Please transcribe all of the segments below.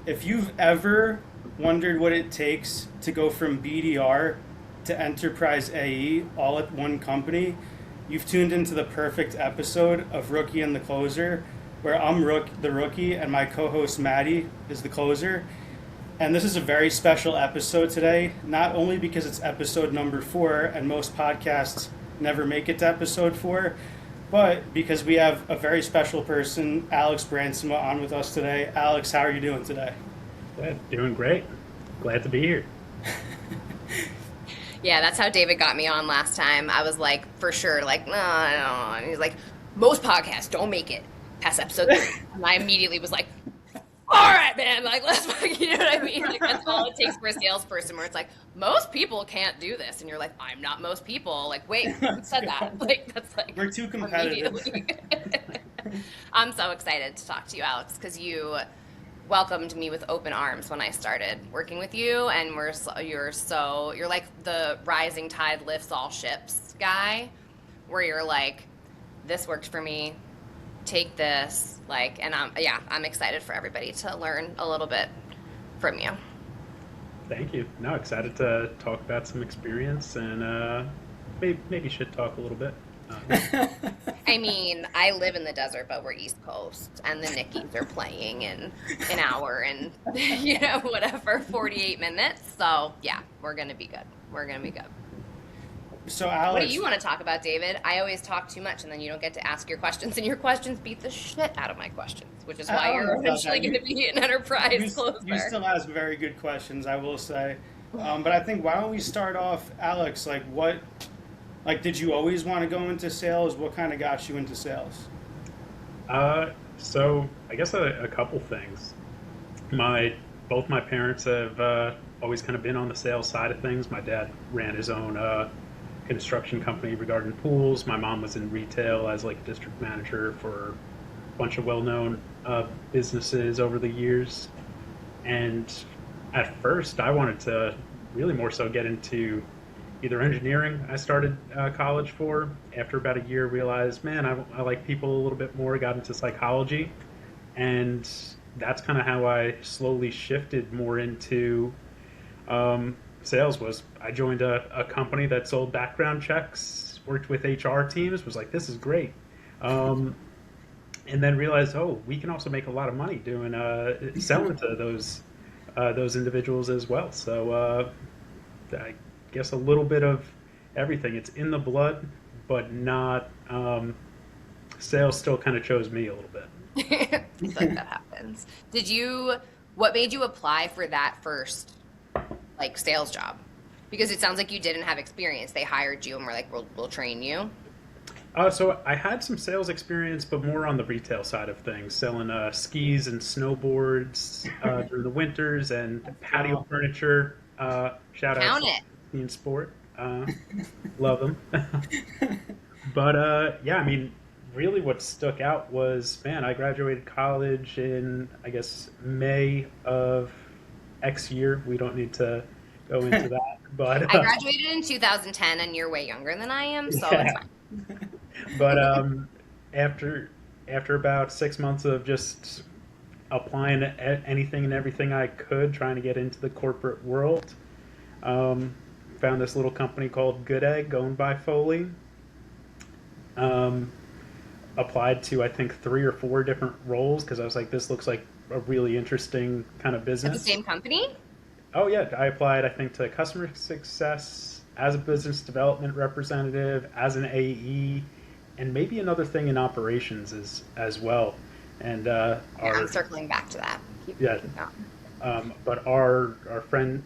If you've ever wondered what it takes to go from BDR to enterprise AE all at one company, you've tuned into the perfect episode of Rookie and the Closer, where the rookie and my co-host Maddie is the closer. And this is a very special episode today, not only because it's episode number 4 and most podcasts never make it to episode 4, but because we have a very special person, Alex Brandsema, on with us today. Alex, how are you doing today? Doing great. Glad to be here. Yeah, that's how David got me on last time. I was like, for sure, like, no, no. And he's like, most podcasts don't make it past episode 3. And I immediately was like, all right, man, like, let's fucking, you know what I mean? Like, that's all it takes for a salesperson, where it's like, most people can't do this. And you're like, I'm not most people. Like, wait, who said that? Like, that's like, we're too competitive. I'm so excited to talk to you, Alex, because you welcomed me with open arms when I started working with you, and you're like the rising tide lifts all ships guy, where you're like, this worked for me, take this, like, and I'm excited for everybody to learn a little bit from you. Thank you. No, excited to talk about some experience and maybe should talk a little bit. I mean, I live in the desert, but we're East Coast, and the Nickies are playing in an hour and, whatever, 48 minutes. So, yeah, we're going to be good. We're going to be good. So, Alex, what do you want to talk about, David? I always talk too much, and then you don't get to ask your questions, and your questions beat the shit out of my questions, which is why you're eventually going to be an enterprise closer. You still ask very good questions, I will say. But I think, why don't we start off, Alex, did you always want to go into sales? What kind of got you into sales? So I guess a couple things. Both my parents have always kind of been on the sales side of things. My dad ran his own construction company regarding pools. My mom was in retail as like district manager for a bunch of well-known businesses over the years. And at first, I wanted to really more so get into either engineering. I started college for. After about a year, realized, man, I like people a little bit more, got into psychology. And that's kind of how I slowly shifted more into sales. Was I joined a company that sold background checks, worked with HR teams, was like, this is great. And then realized, oh, we can also make a lot of money doing selling to those individuals as well. So I guess a little bit of everything. It's in the blood, but not. Sales still kind of chose me a little bit. I feel like that happens. What made you apply for that first, like, sales job? Because it sounds like you didn't have experience. They hired you and were like, we'll train you. So I had some sales experience, but more on the retail side of things, selling skis and snowboards during the winters and patio furniture. Shout out. Count it. In sport. Love them. But yeah, I mean, really what stuck out was, man, I graduated college in, I guess, May of X year. We don't need to go into that. But I graduated in 2010, and you're way younger than I am, so yeah. it's fine. But after about 6 months of just applying anything and everything I could, trying to get into the corporate world, found this little company called Good Egg, owned by Foley. Applied to, I think, 3 or 4 different roles because I was like, this looks like a really interesting kind of business. At the same company? Oh, yeah. I applied, I think, to customer success, as a business development representative, as an AE, and maybe another thing in operations as well. And I'm circling back to that. Keep but our friend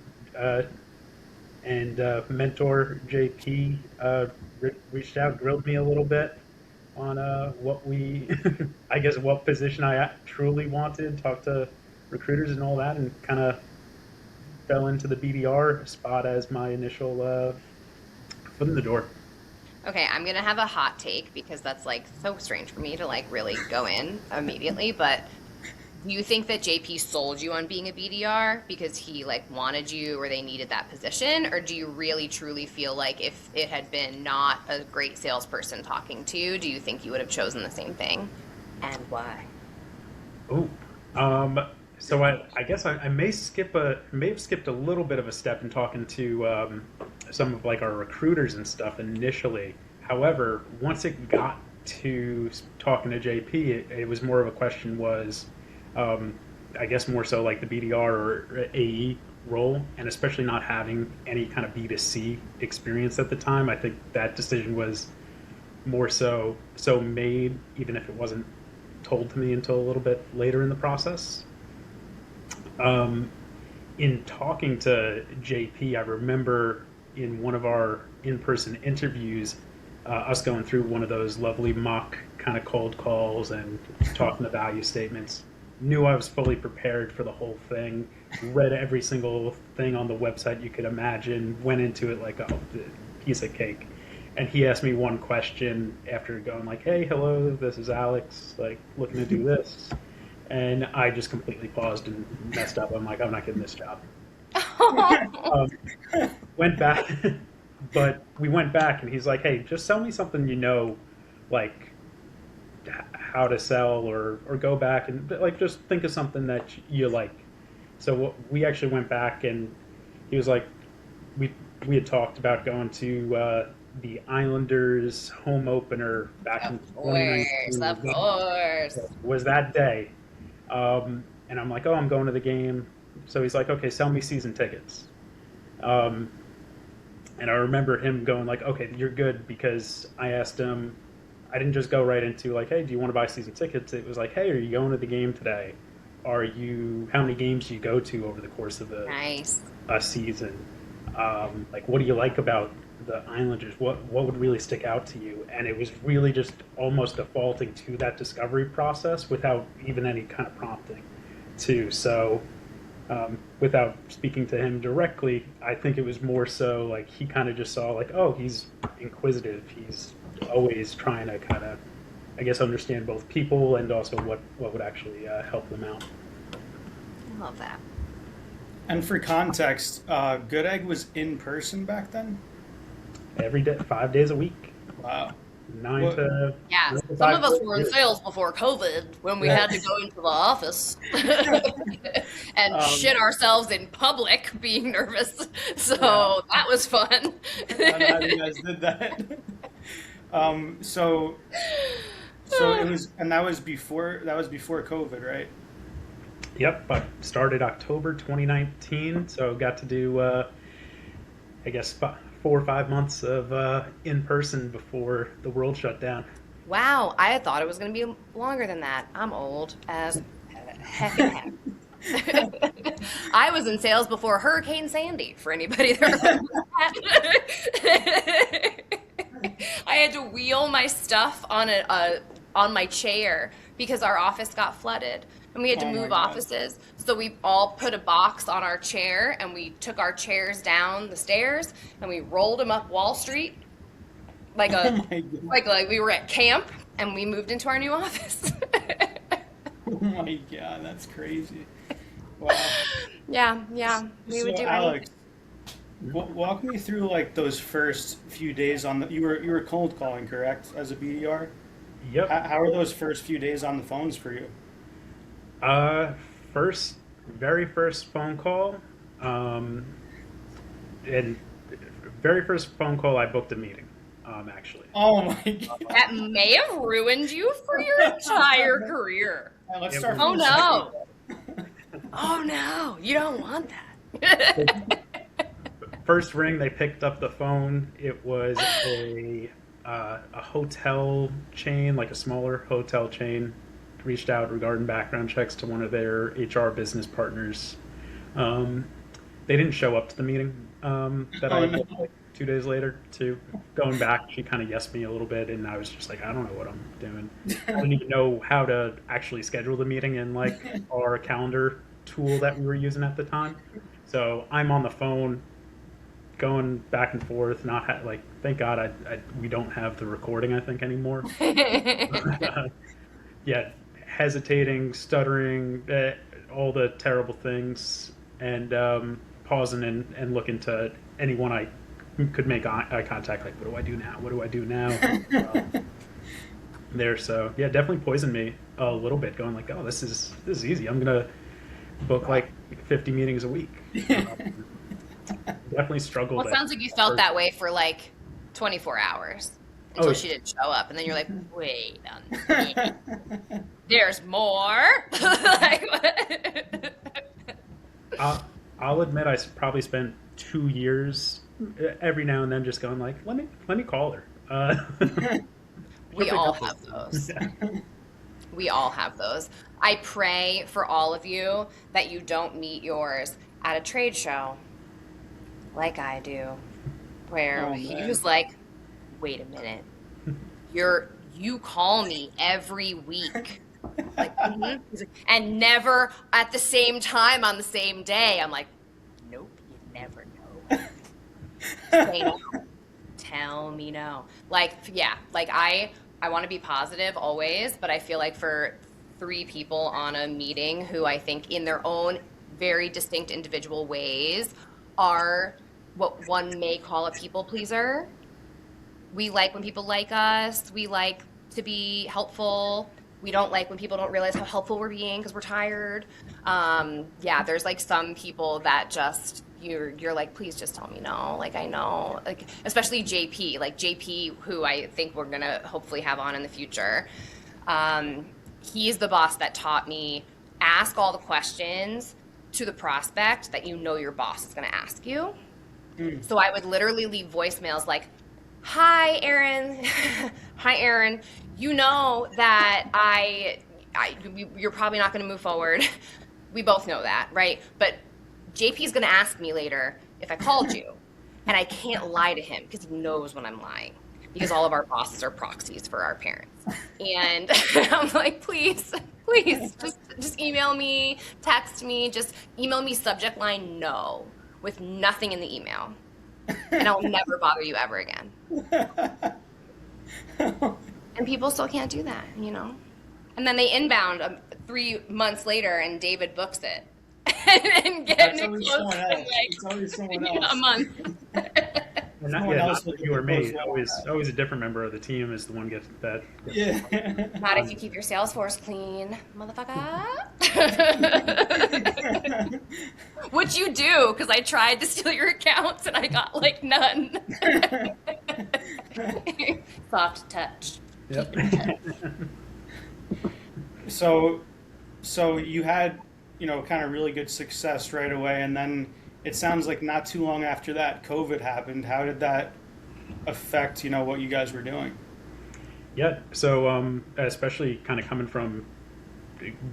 and mentor JP reached out, grilled me a little bit on I guess what position I truly wanted, talked to recruiters and all that, and kind of fell into the BDR spot as my initial foot in the door. Okay, I'm gonna have a hot take because that's like so strange for me to like really go in immediately, but do you think that JP sold you on being a BDR because he like wanted you or they needed that position? Or do you really truly feel like if it had been not a great salesperson talking to you, do you think you would have chosen the same thing? And why? Oh, So I guess I may have skipped a little bit of a step in talking to some of like our recruiters and stuff initially. However, once it got to talking to JP, it was more of a question was, I guess more so like the BDR or AE role, and especially not having any kind of B2C experience at the time. I think that decision was more so made, even if it wasn't told to me until a little bit later in the process. In talking to JP, I remember in one of our in-person interviews, us going through one of those lovely mock kind of cold calls and talking the value statements. Knew I was fully prepared for the whole thing. Read every single thing on the website you could imagine. Went into it like a piece of cake. And he asked me one question after going like, "Hey, hello, this is Alex. Like, looking to do this." And I just completely paused and messed up. I'm like, I'm not getting this job. Went back, but we went back, and he's like, "Hey, just sell me something you know, like how to sell, or go back and like just think of something that you like." So we actually went back, and he was like, we had talked about going to the Islanders home opener back in 2019. Of course. Was that day. And I'm like, "Oh, I'm going to the game." So he's like, "Okay, sell me season tickets." And I remember him going like, "Okay, you're good," because I asked him, I didn't just go right into like, "Hey, do you want to buy season tickets?" It was like, "Hey, are you going to the game today? How many games do you go to over the course of a season? Like, what do you like about the Islanders? What would really stick out to you?" And it was really just almost defaulting to that discovery process without even any kind of prompting too. So without speaking to him directly, I think it was more so like he kind of just saw like, oh, he's inquisitive. He's always trying to kind of, I guess, understand both people and also what would actually help them out. I love that. And for context, Good Egg was in person back then? Every day, 5 days a week. Wow. Nine to some of us were in sales before COVID when we had to go into the office and shit ourselves in public being nervous. So that was fun. How you guys did that. So it was, and that was before COVID, right? Yep, I started October 2019, so got to do, I guess, 4 or 5 months of in-person before the world shut down. Wow, I thought it was going to be longer than that. I'm old as heck and heck. I was in sales before Hurricane Sandy, for anybody that remembers that. I had to wheel my stuff on my chair because our office got flooded. And we had to move offices. So we all put a box on our chair, and we took our chairs down the stairs, and we rolled them up Wall Street like like we were at camp, and we moved into our new office. Oh my God, that's crazy. Wow. Yeah. We would do Alex, walk me through like those first few days on the. You were cold calling, correct, as a BDR? Yep. How are those first few days on the phones for you? Very first phone call, and very first phone call, I booked a meeting, actually. Oh my God. That may have ruined you for your entire career. Let's start Oh from no. Oh no, you don't want that. First ring, they picked up the phone. It was a hotel chain, like a smaller hotel chain. Reached out regarding background checks to one of their HR business partners. They didn't show up to the meeting that I had like 2 days later. Too going back, she kind of yesed me a little bit, and I was just like, I don't know what I'm doing. I didn't even know how to actually schedule the meeting in like our calendar tool that we were using at the time. So I'm on the phone, going back and forth. Like, thank God we don't have the recording, I think, anymore. Yeah. Hesitating, stuttering, all the terrible things, and pausing and looking to anyone I could make eye contact. Like, what do I do now? What do I do now? So yeah, definitely poisoned me a little bit. Going like, oh, this is easy. I'm gonna book like 50 meetings a week. Definitely struggled. Well, it sounds like you felt that way for like 24 hours until she didn't show up, and then you're like, wait a minute, there's more. Like, I'll admit I probably spent 2 years every now and then just going like, let me call her. We all have those. Yeah. We all have those. I pray for all of you that you don't meet yours at a trade show like I do, where he was like, wait a minute, you call me every week. Like, mm-hmm. And never at the same time on the same day. I'm like, nope, you never know. Say no. Tell me no. Like, yeah, like I want to be positive always, but I feel like for 3 people on a meeting who I think in their own very distinct individual ways are what one may call a people pleaser. We like when people like us. We like to be helpful. We don't like when people don't realize how helpful we're being because we're tired. Yeah, there's like some people that just you're like, please just tell me no. Like, I know, like, especially JP, like JP, who I think we're gonna hopefully have on in the future. He's the boss that taught me ask all the questions to the prospect that you know your boss is gonna ask you. So I would literally leave voicemails like, hi, Aaron. Hi, Aaron. You know that you're probably not going to move forward. We both know that, right? But JP's going to ask me later if I called you. And I can't lie to him because he knows when I'm lying. Because all of our bosses are proxies for our parents. And I'm like, please, just email me, text me, just email me subject line no, with nothing in the email. And I'll never bother you ever again. And people still can't do that, you know? And then they inbound 3 months later and David books it. And getting it closed in like it's always someone else. A month. Well, not you or me. Always a different member of the team is the one gets that. Yeah. Not if you keep your Salesforce clean, motherfucker. Which you do, because I tried to steal your accounts and I got like none. Soft touch. Yep. So you had, kind of really good success right away, and then it sounds like not too long after that, COVID happened. How did that affect, what you guys were doing? Yeah. So, especially kind of coming from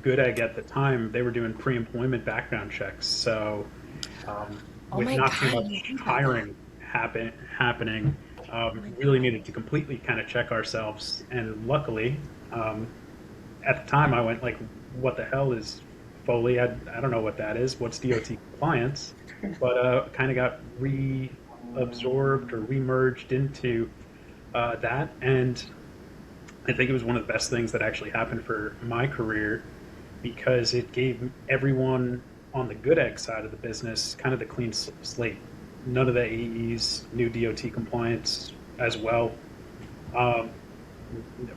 Good Egg at the time, they were doing pre-employment background checks. So, with not too much hiring happening, really needed to completely kind of check ourselves. And luckily, at the time, I went like, "What the hell is Foley? I don't know what that is. What's DOT compliance?" But kind of got reabsorbed or remerged into that, and I think it was one of the best things that actually happened for my career because it gave everyone on the Good Egg side of the business kind of the clean slate. None of the AEs knew DOT compliance as well.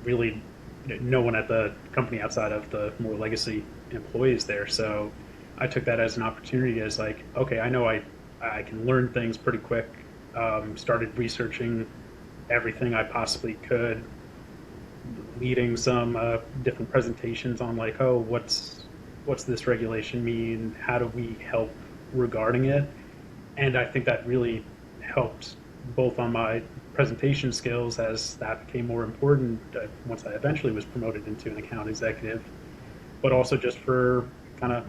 Really, no one at the company outside of the more legacy employees there. So I took that as an opportunity as like, okay, I know I can learn things pretty quick. Started researching everything I possibly could, leading some different presentations on like, oh, what's this regulation mean? How do we help regarding it? And I think that really helped both on my presentation skills as that became more important once I eventually was promoted into an account executive, but also just for kind of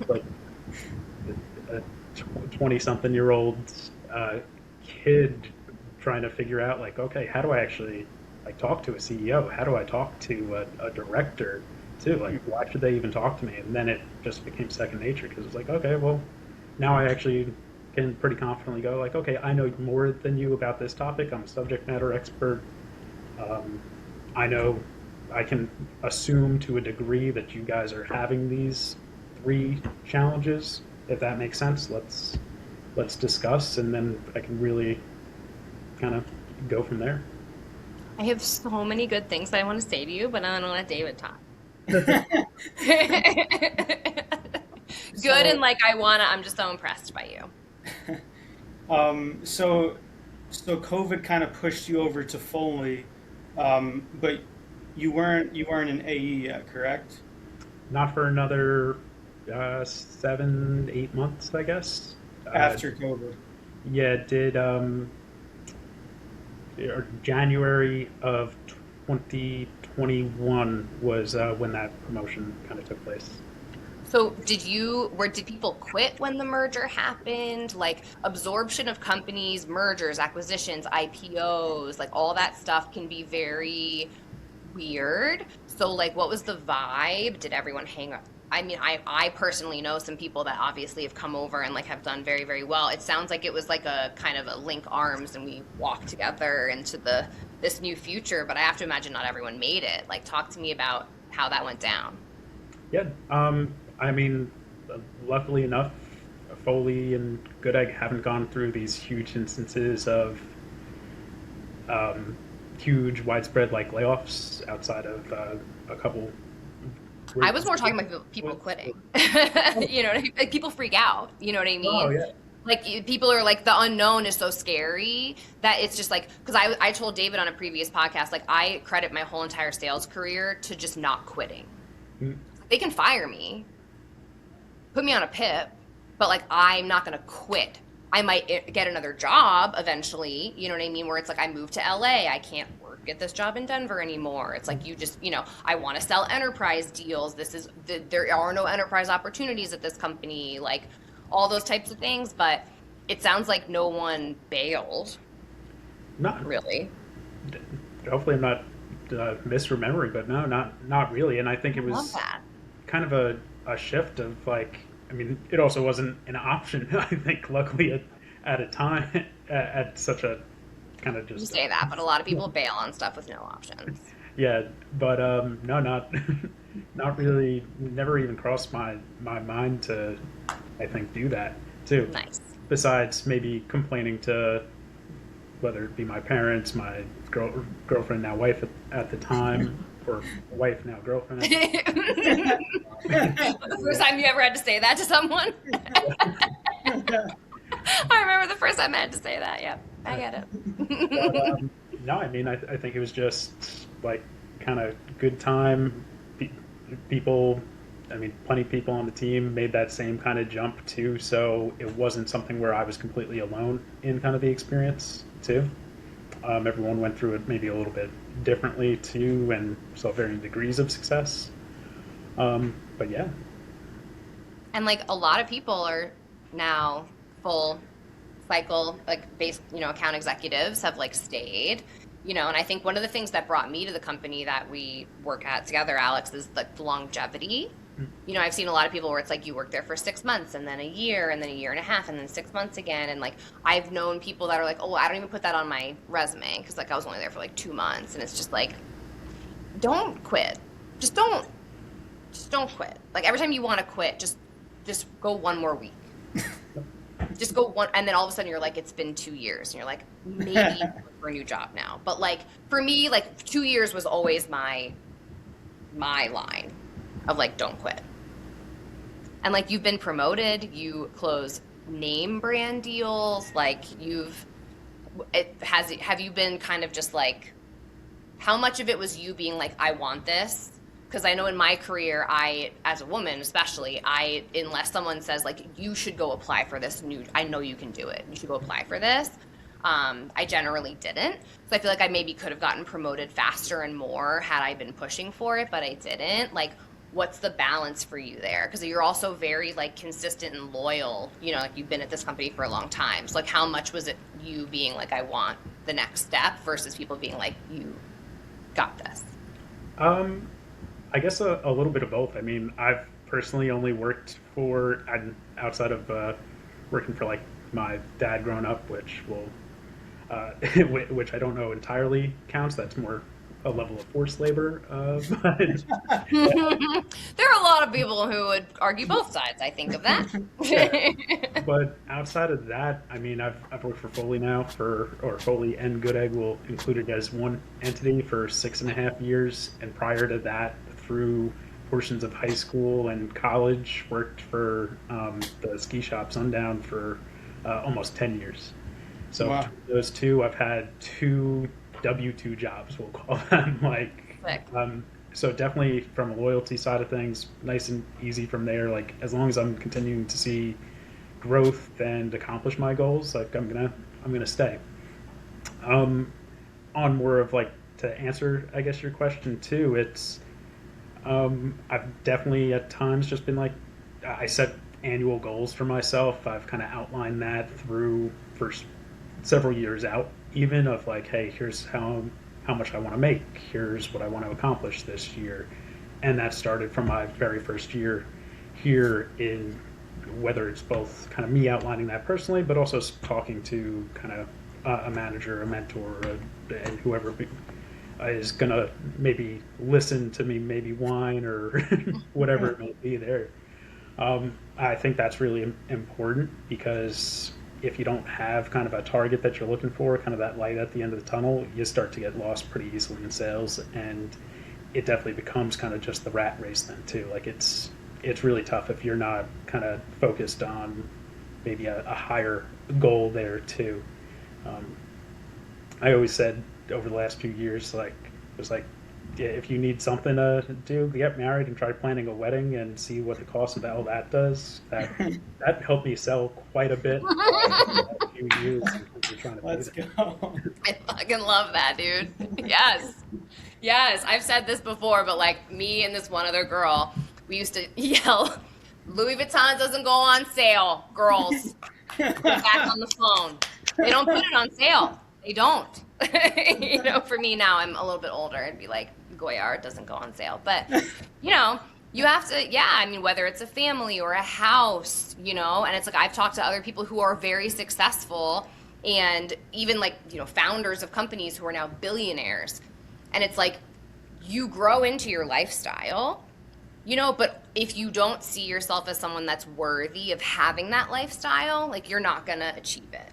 like a 20-something-year-old kid trying to figure out like, okay, how do I actually like talk to a CEO? How do I talk to a director too? Like, why should they even talk to me? And then it just became second nature because it's like, okay, well, now I actually can pretty confidently go like, okay, I know more than you about this topic. I'm a subject matter expert. I know I can assume to a degree that you guys are having these 3 challenges. If that makes sense, let's discuss, and then I can really kind of go from there. I have so many good things that I want to say to you, but I'm going to let David talk. Good and like I'm just so impressed by you. So COVID kind of pushed you over to Foley, but you weren't an AE yet, correct? Not for another 7, 8 months, I guess. After COVID. Yeah, it did January of 2021 was when that promotion kind of took place. So did people quit when the merger happened? Like absorption of companies, mergers, acquisitions, IPOs, like all that stuff can be very weird. So like what was the vibe? Did everyone hang up? I mean, I personally know some people that obviously have come over and like have done very, very well. It sounds like it was like a kind of a link arms and we walked together into this new future, but I have to imagine not everyone made it. Like talk to me about how that went down. Yeah, I mean, luckily enough, Foley and Good Egg haven't gone through these huge instances of huge, widespread like layoffs outside of a couple. I was more talking about people quitting. You know, like people freak out. You know what I mean? Oh yeah. Like people are like the unknown is so scary that it's just like because I told David on a previous podcast like I credit my whole entire sales career to just not quitting. They can fire me, put me on a PIP, but like I'm not gonna quit. I might get another job eventually, you know what I mean? Where it's like I moved to LA, I can't work at this job in Denver anymore. It's like you just, you know, I want to sell enterprise deals. There are no enterprise opportunities at this company, like all those types of things. But it sounds like no one bailed. Not really. Hopefully, I'm not misremembering, but no, not really. And I think it was kind of a shift of like. I mean, it also wasn't an option. I think, luckily, at a time, at such a kind of just. You say that, but a lot of people bail on stuff with no options. Yeah, but no, not really. Never even crossed my mind to, I think, do that too. Nice. Besides maybe complaining to, whether it be my parents, my girlfriend, now wife at the time. Or wife, now girlfriend. The first time you ever had to say that to someone? I remember the first time I had to say that. Yeah, I get it. But, no, I mean, I think it was just like kind of good time. People, I mean, plenty of people on the team made that same kind of jump too. So it wasn't something where I was completely alone in kind of the experience too. Everyone went through it maybe a little bit differently too, and saw varying degrees of success. But yeah. And like a lot of people are now full cycle, like base, you know, account executives have like stayed, you know, and I think one of the things that brought me to the company that we work at together, Alex, is like the longevity. You know, I've seen a lot of people where it's like you work there for 6 months and then a year and then a year and a half and then 6 months again. And like I've known people that are like, oh, I don't even put that on my resume because like I was only there for like 2 months. And it's just like, don't quit. Just don't quit. Like every time you want to quit, just go one more week. Just go one, and then all of a sudden you're like, it's been 2 years, and you're like, maybe look for a new job now. But like for me, like 2 years was always my line of like, don't quit. And like you've been promoted, you close name brand deals, like have you been kind of just like, how much of it was you being like, I want this? Because I know in my career, as a woman especially, unless someone says like, you should go apply for this I know you can do it, you should go apply for this, I generally didn't. So I feel like I maybe could have gotten promoted faster and more had I been pushing for it, but I didn't. Like, what's the balance for you there? Because you're also very like consistent and loyal, you know, like you've been at this company for a long time. So like how much was it you being like, I want the next step versus people being like, you got this? I guess a little bit of both. I mean, I've personally only worked for, outside of working for like my dad growing up, which which I don't know entirely counts. That's more a level of forced labor. But, there are a lot of people who would argue both sides, I think, of that. Yeah. But outside of that, I mean, I've worked for Foley now or Foley and Good Egg will include it as one entity for 6.5 years. And prior to that, through portions of high school and college. Worked for the ski shop Sundown for almost 10 years. So Wow. between those two, I've had two W-2 jobs, we'll call them. Sick. So definitely from a loyalty side of things, nice and easy from there. Like as long as I'm continuing to see growth and accomplish my goals, like I'm gonna stay. On more of like to answer, I guess your question too. It's I've definitely at times just been like I set annual goals for myself. I've kind of outlined that through for several years out, even of like, hey, here's how much I want to make. Here's what I want to accomplish this year, and that started from my very first year here in whether it's both kind of me outlining that personally, but also talking to kind of a manager, a mentor, and whoever is gonna maybe listen to me, maybe whine or whatever it may be there. I think that's really important because if you don't have kind of a target that you're looking for, kind of that light at the end of the tunnel, you start to get lost pretty easily in sales, and it definitely becomes kind of just the rat race then too. Like it's really tough if you're not kind of focused on maybe a higher goal there too. I always said over the last few years, like it was like, yeah, if you need something to do, get married and try planning a wedding and see what the cost of all that does. That helped me sell quite a bit a few years. Trying to Let's do go. I fucking love that, dude. Yes. Yes. I've said this before, but like me and this one other girl, we used to yell, Louis Vuitton doesn't go on sale, girls. Get back on the phone. They don't put it on sale. They don't. You know, for me now, I'm a little bit older. I'd be like, Goyard doesn't go on sale. But, you know, you have to, yeah, I mean, whether it's a family or a house, you know, and it's like I've talked to other people who are very successful and even like, you know, founders of companies who are now billionaires. And it's like you grow into your lifestyle, you know, but if you don't see yourself as someone that's worthy of having that lifestyle, like you're not going to achieve it.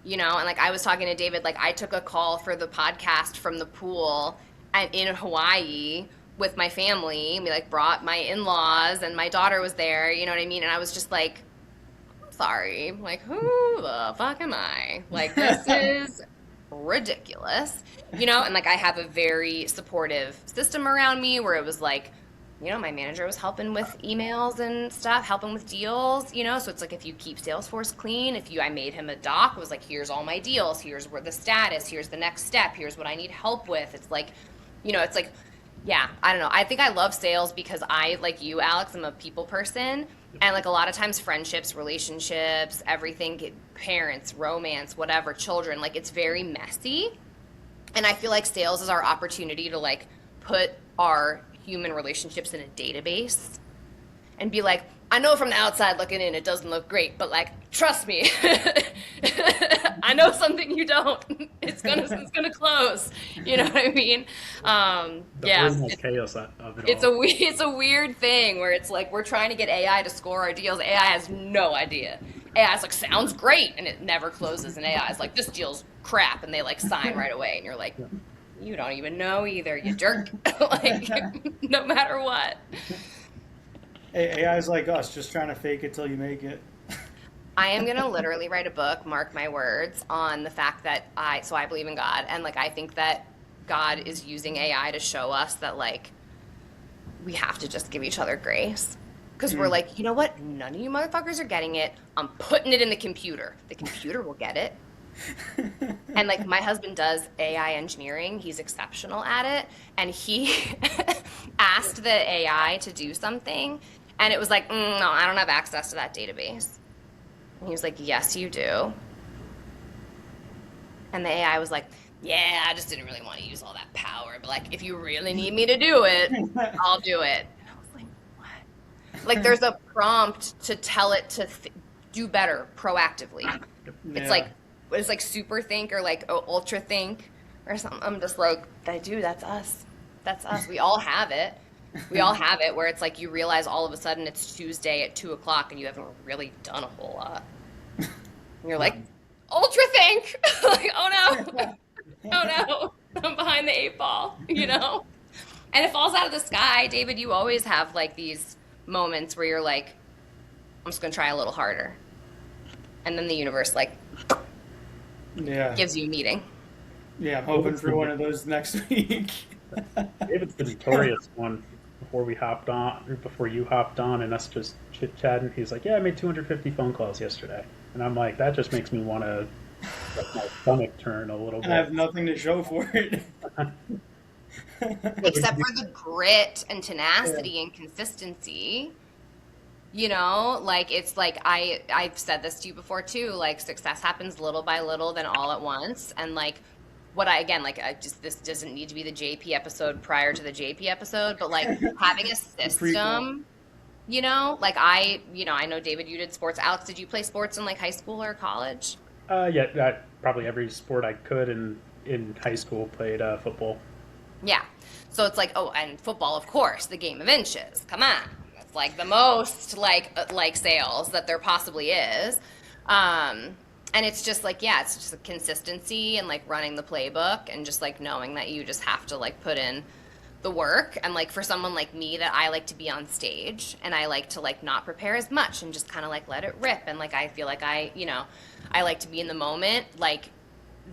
You know, and like I was talking to David, like I took a call for the podcast from the pool and in Hawaii with my family. We like brought my in-laws and my daughter was there, you know what I mean? And I was just like, I'm sorry, like who the fuck am I? Like this is ridiculous, you know? And like I have a very supportive system around me where it was like, you know, my manager was helping with emails and stuff, helping with deals, you know, so it's like if you keep Salesforce clean, I made him a doc, it was like, here's all my deals, here's where the status, here's the next step, here's what I need help with. It's like, you know, it's like, yeah, I don't know. I think I love sales because I, like you, Alex, I'm a people person. And like a lot of times friendships, relationships, everything, parents, romance, whatever, children, like it's very messy. And I feel like sales is our opportunity to like put our human relationships in a database and be like, I know from the outside looking in, it doesn't look great, but like, trust me, I know something you don't. It's gonna close. You know what I mean? Yeah, chaos of it it's a weird thing where it's like we're trying to get AI to score our deals. AI has no idea. AI's like, sounds great, and it never closes. And AI's like, this deal's crap, and they like sign right away, and you're like, you don't even know either, you jerk. Like, no matter what. AI is like us, just trying to fake it till you make it. I am going to literally write a book, mark my words, on the fact that I believe in God. And like, I think that God is using AI to show us that like, we have to just give each other grace. Because we're like, you know what? None of you motherfuckers are getting it. I'm putting it in the computer. The computer will get it. And like my husband does AI engineering. He's exceptional at it. And he asked the AI to do something. And it was like, no, I don't have access to that database. And he was like, yes, you do. And the AI was like, yeah, I just didn't really want to use all that power. But like, if you really need me to do it, I'll do it. And I was like, what? Like there's a prompt to tell it to do better proactively. Yeah. It's like super think or like ultra think or something. I'm just like, dude, that's us. That's us. We all have it. We all have it where it's like you realize all of a sudden it's Tuesday at 2:00 and you haven't really done a whole lot. And you're like, ultra think. Like, oh no. Oh no. I'm behind the 8 ball, you know? And it falls out of the sky. David, you always have like these moments where you're like, I'm just going to try a little harder. And then the universe like Yeah. gives you a meeting. Yeah, I'm hoping for one of those next week. David's the notorious one. Before you hopped on, and us just chit chatting. He's like, "Yeah, I made 250 phone calls yesterday," and I'm like, "That just makes me want to let my stomach turn a little I have bit." nothing to show for it. Except for the grit and tenacity and consistency. You know, like it's like I've said this to you before too, like success happens little by little then all at once. And like what I again like I just this doesn't need to be the JP episode prior to the JP episode, but like having a system, you know, like I know David, you did sports. Alex, did you play sports in like high school or college? Yeah, probably every sport I could in high school played football. Yeah. So it's like, oh, and football, of course, the game of inches. Come on. That's like the most like sales that there possibly is. And it's just like, yeah, it's just a consistency and like running the playbook and just like knowing that you just have to like put in the work. And like for someone like me that I like to be on stage and I like to like not prepare as much and just kind of like let it rip. And like I feel like I like to be in the moment. Like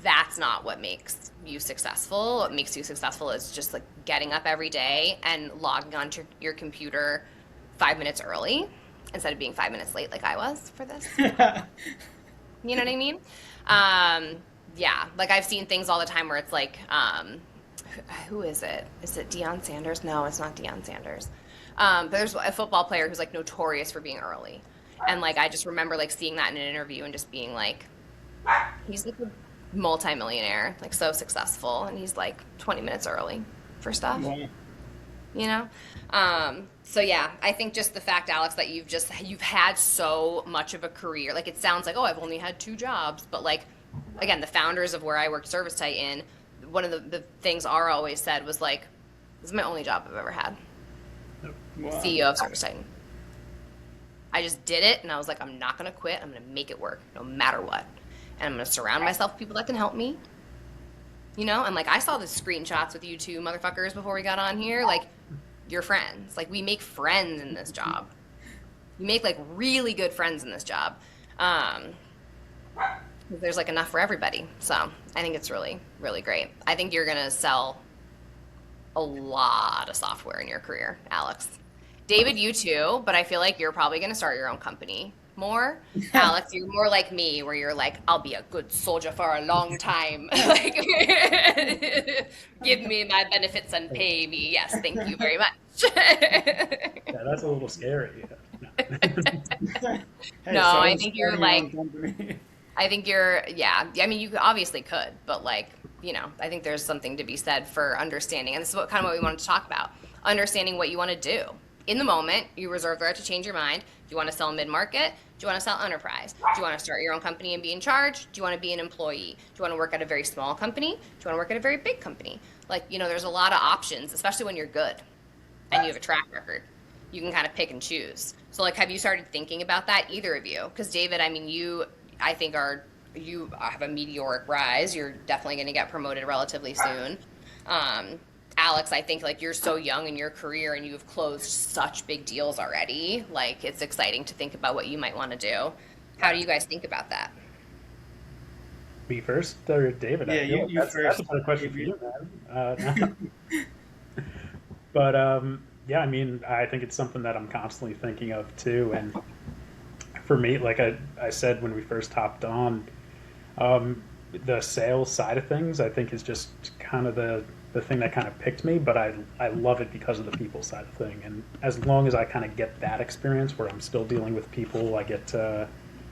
that's not what makes you successful. What makes you successful is just like getting up every day and logging onto your computer 5 minutes early instead of being 5 minutes late like I was for this. You know what I mean? Yeah, like I've seen things all the time where it's like, who is it? Is it Deion Sanders? No, it's not Deion Sanders. But there's a football player who's like notorious for being early. And like I just remember like seeing that in an interview and just being like, he's like a multi-millionaire, like so successful, and he's like 20 minutes early for stuff. Wow. You know? So yeah, I think just the fact, Alex, that you've had so much of a career. Like it sounds like, oh, I've only had 2 jobs, but like again, the founders of where I worked Service Titan, one of the things Ara always said was like, this is my only job I've ever had. Wow. CEO of Service Titan. I just did it and I was like, I'm not gonna quit, I'm gonna make it work no matter what. And I'm gonna surround myself with people that can help me. You know, and like I saw the screenshots with you two motherfuckers before we got on here. Like, you're friends. Like we make friends in this job. You make like really good friends in this job. There's like enough for everybody. So I think it's really, really great. I think you're gonna sell a lot of software in your career, Alex. David, you too, but I feel like you're probably gonna start your own company more. Alex, you're more like me, where you're like, I'll be a good soldier for a long time. Like, give me my benefits and pay me. Yes, thank you very much. Yeah, that's a little scary. Hey, No, I think you're like, company. I think you're, yeah. I mean, you obviously could, but like, you know, I think there's something to be said for understanding. And this is what kind of what we wanted to talk about. Understanding what you want to do. In the moment, you reserve the right to change your mind. Do you want to sell mid-market? Do you want to sell enterprise? Do you want to start your own company and be in charge? Do you want to be an employee? Do you want to work at a very small company? Do you want to work at a very big company? Like, you know, there's a lot of options, especially when you're good and you have a track record. You can kind of pick and choose. So, like, have you started thinking about that, either of you? Because, David, I mean, you have a meteoric rise. You're definitely going to get promoted relatively soon. Alex, I think like you're so young in your career and you've closed such big deals already. Like it's exciting to think about what you might want to do. How do you guys think about that? Me first or David? Yeah, you that's first. a better question for you, man. But yeah, I mean, I think it's something that I'm constantly thinking of too. And for me, like I said when we first hopped on, the sales side of things, I think is just kind of the thing that kind of picked me, but I love it because of the people side of thing. And as long as I kind of get that experience where I'm still dealing with people, I get to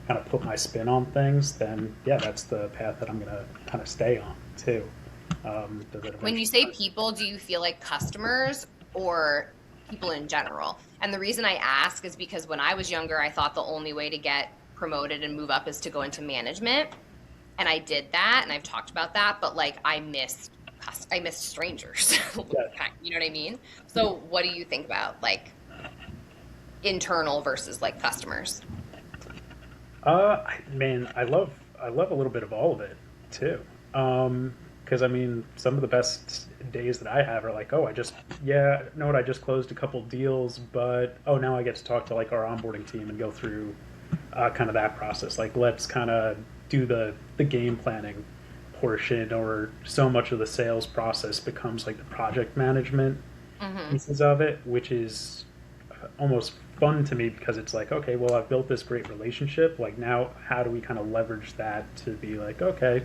kind of put my spin on things, then yeah, that's the path that I'm going to kind of stay on too. When you say people, do you feel like customers or people in general? And the reason I ask is because when I was younger, I thought the only way to get promoted and move up is to go into management. And I did that, and I've talked about that, but like I missed strangers. You know what I mean? So what do you think about like internal versus like customers? Man, I love a little bit of all of it too. Because I mean, some of the best days that I have are like, oh, know what, I just closed a couple deals, but oh, now I get to talk to like our onboarding team and go through kind of that process. Like, let's kind of do the game planning portion, or so much of the sales process becomes like the project management pieces of it, which is almost fun to me because it's like, okay, well, I've built this great relationship. Like, now, how do we kind of leverage that to be like, okay,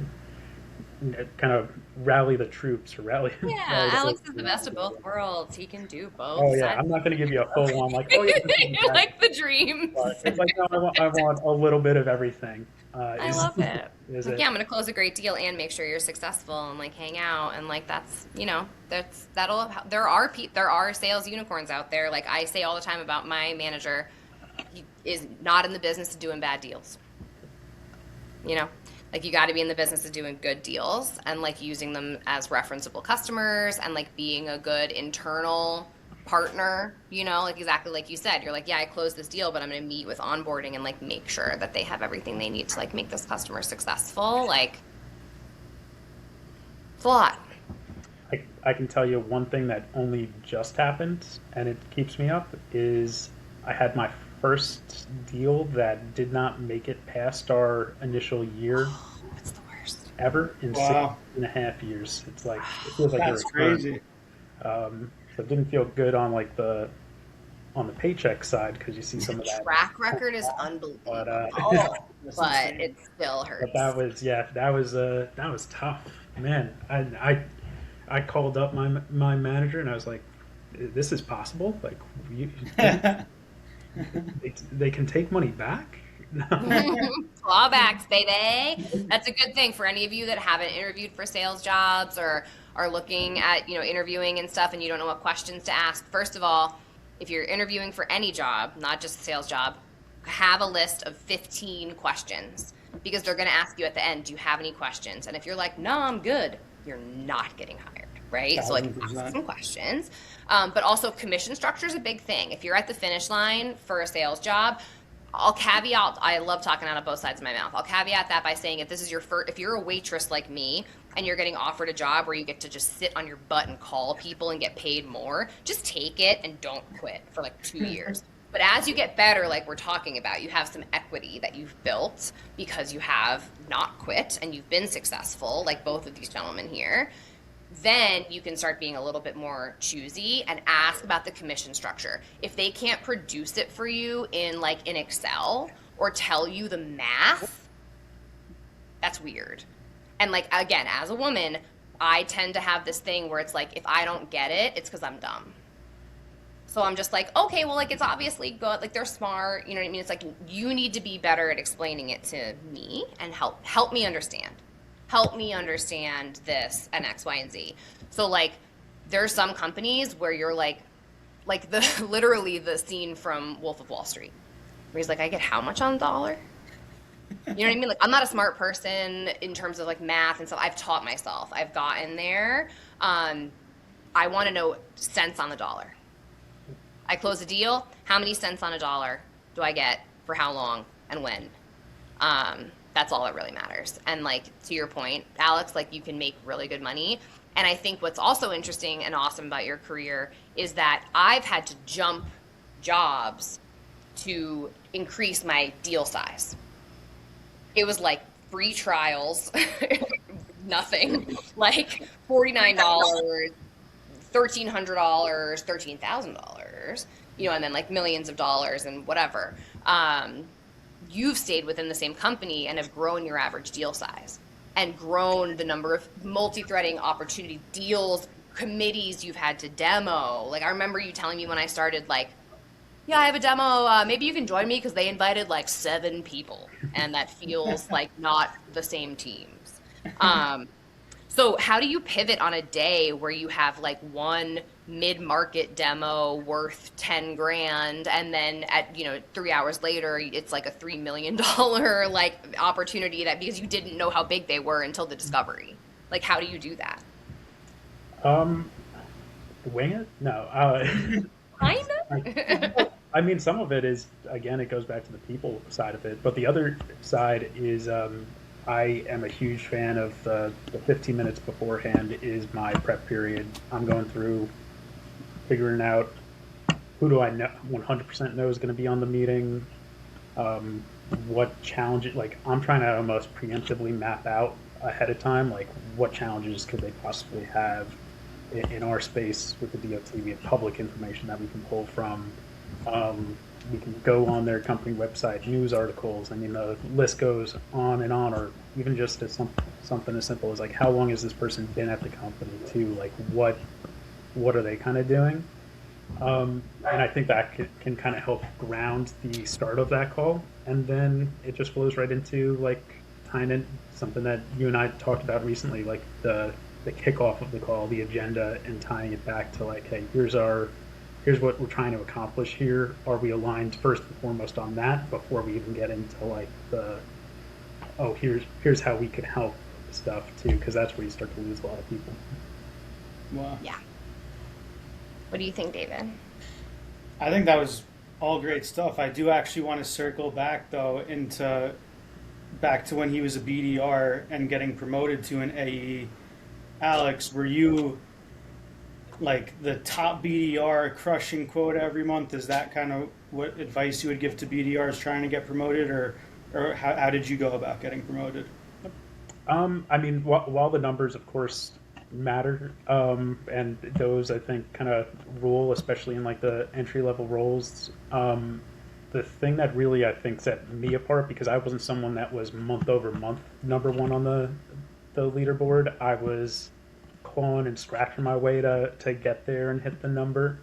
kind of rally the troops, or rally. Yeah, rally Alex is the best of both worlds. He can do both Oh yeah, sides. I'm not going to give you a full on like, oh yeah, this is exactly. Like the dreams. But it's like, no, I want a little bit of everything. I love it. Is Like, it? yeah, I'm gonna close a great deal and make sure you're successful and like hang out and like that's there are sales unicorns out there. Like I say all the time about my manager, he is not in the business of doing bad deals. You know, like you got to be in the business of doing good deals and like using them as referenceable customers and like being a good internal partner, you know, like exactly like you said, you're like, yeah, I closed this deal, but I'm going to meet with onboarding and like make sure that they have everything they need to like make this customer successful. Like it's a lot. I can tell you one thing that only just happened, and it keeps me up, is I had my first deal that did not make it past our initial year It's the worst. ever in Wow. 6.5 years. It's like, it feels like That's a return. crazy. So it didn't feel good on like on the paycheck side, because you see some of that. Track record is unbelievable, But but it still hurts. but that was tough, man. I called up my manager and I was like, "This is possible? Like, they can take money back?" No. Clawbacks, baby. That's a good thing for any of you that haven't interviewed for sales jobs or are looking at, you know, interviewing and stuff and you don't know what questions to ask. First of all, if you're interviewing for any job, not just a sales job, have a list of 15 questions because they're going to ask you at the end, do you have any questions? And if you're like, no, I'm good, you're not getting hired, right? So like ask some questions. But also commission structure is a big thing. If you're at the finish line for a sales job, I'll caveat, I love talking out of both sides of my mouth. I'll caveat that by saying if this is your first, if you're a waitress like me and you're getting offered a job where you get to just sit on your butt and call people and get paid more, just take it and don't quit for like 2 years. But as you get better, like we're talking about, you have some equity that you've built because you have not quit and you've been successful, like both of these gentlemen here. Then you can start being a little bit more choosy and ask about the commission structure. If they can't produce it for you in like in Excel or tell you the math, that's weird. And like, again, as a woman, I tend to have this thing where it's like, if I don't get it, it's because I'm dumb. So I'm just like, okay, well, like it's obviously good. Like they're smart. You know what I mean? It's like, you need to be better at explaining it to me and help me understand. Help me understand this and X, Y, and Z. So like, there's some companies where you're like the literally the scene from Wolf of Wall Street, where he's like, I get how much on the dollar? You know what I mean? Like, I'm not a smart person in terms of like math and stuff. I've taught myself. I've gotten there. I want to know cents on the dollar. I close a deal. How many cents on a dollar do I get for how long and when? That's all that really matters. And like, to your point, Alex, like you can make really good money. And I think what's also interesting and awesome about your career is that I've had to jump jobs to increase my deal size. It was like free trials, nothing, like $49, $1,300, $13,000, you know, and then like millions of dollars and whatever. You've stayed within the same company and have grown your average deal size and grown the number of multi-threading opportunity deals, committees you've had to demo. Like I remember you telling me when I started, like, yeah, I have a demo. Maybe you can join me because they invited like 7 people, and that feels like not the same teams. So how do you pivot on a day where you have like one mid-market demo worth 10 grand and then at, you know, 3 hours later it's like a $3 million like opportunity that because you didn't know how big they were until the discovery? Like how do you do that? Wing it? No. Kind of. I mean, some of it is, again, it goes back to the people side of it, but the other side is I am a huge fan of the 15 minutes beforehand is my prep period. I'm going through figuring out who do I know 100% know is going to be on the meeting, um, what challenges, like I'm trying to almost preemptively map out ahead of time, like what challenges could they possibly have in our space with the DOT. We have public information that we can pull from. We can go on their company website, news articles. I mean, the list goes on and on, or even just as something as simple as like, how long has this person been at the company too? Like, what are they kind of doing? And I think that can kind of help ground the start of that call. And then it just flows right into like tying in something that you and I talked about recently, like the kickoff of the call, the agenda, and tying it back to like, hey, here's what we're trying to accomplish here. Are we aligned first and foremost on that before we even get into like here's how we could help stuff too, because that's where you start to lose a lot of people. Wow. Yeah. What do you think, David? I think that was all great stuff. I do actually want to circle back though back to when he was a BDR and getting promoted to an AE. Alex, were you like the top BDR crushing quota every month? Is that kind of what advice you would give to BDRs trying to get promoted, or how did you go about getting promoted? I mean, while the numbers, of course, matter, and those I think kind of rule, especially in like the entry level roles. The thing that really I think set me apart, because I wasn't someone that was month over month number one on the leaderboard. I was clawing and scratching my way to get there and hit the number.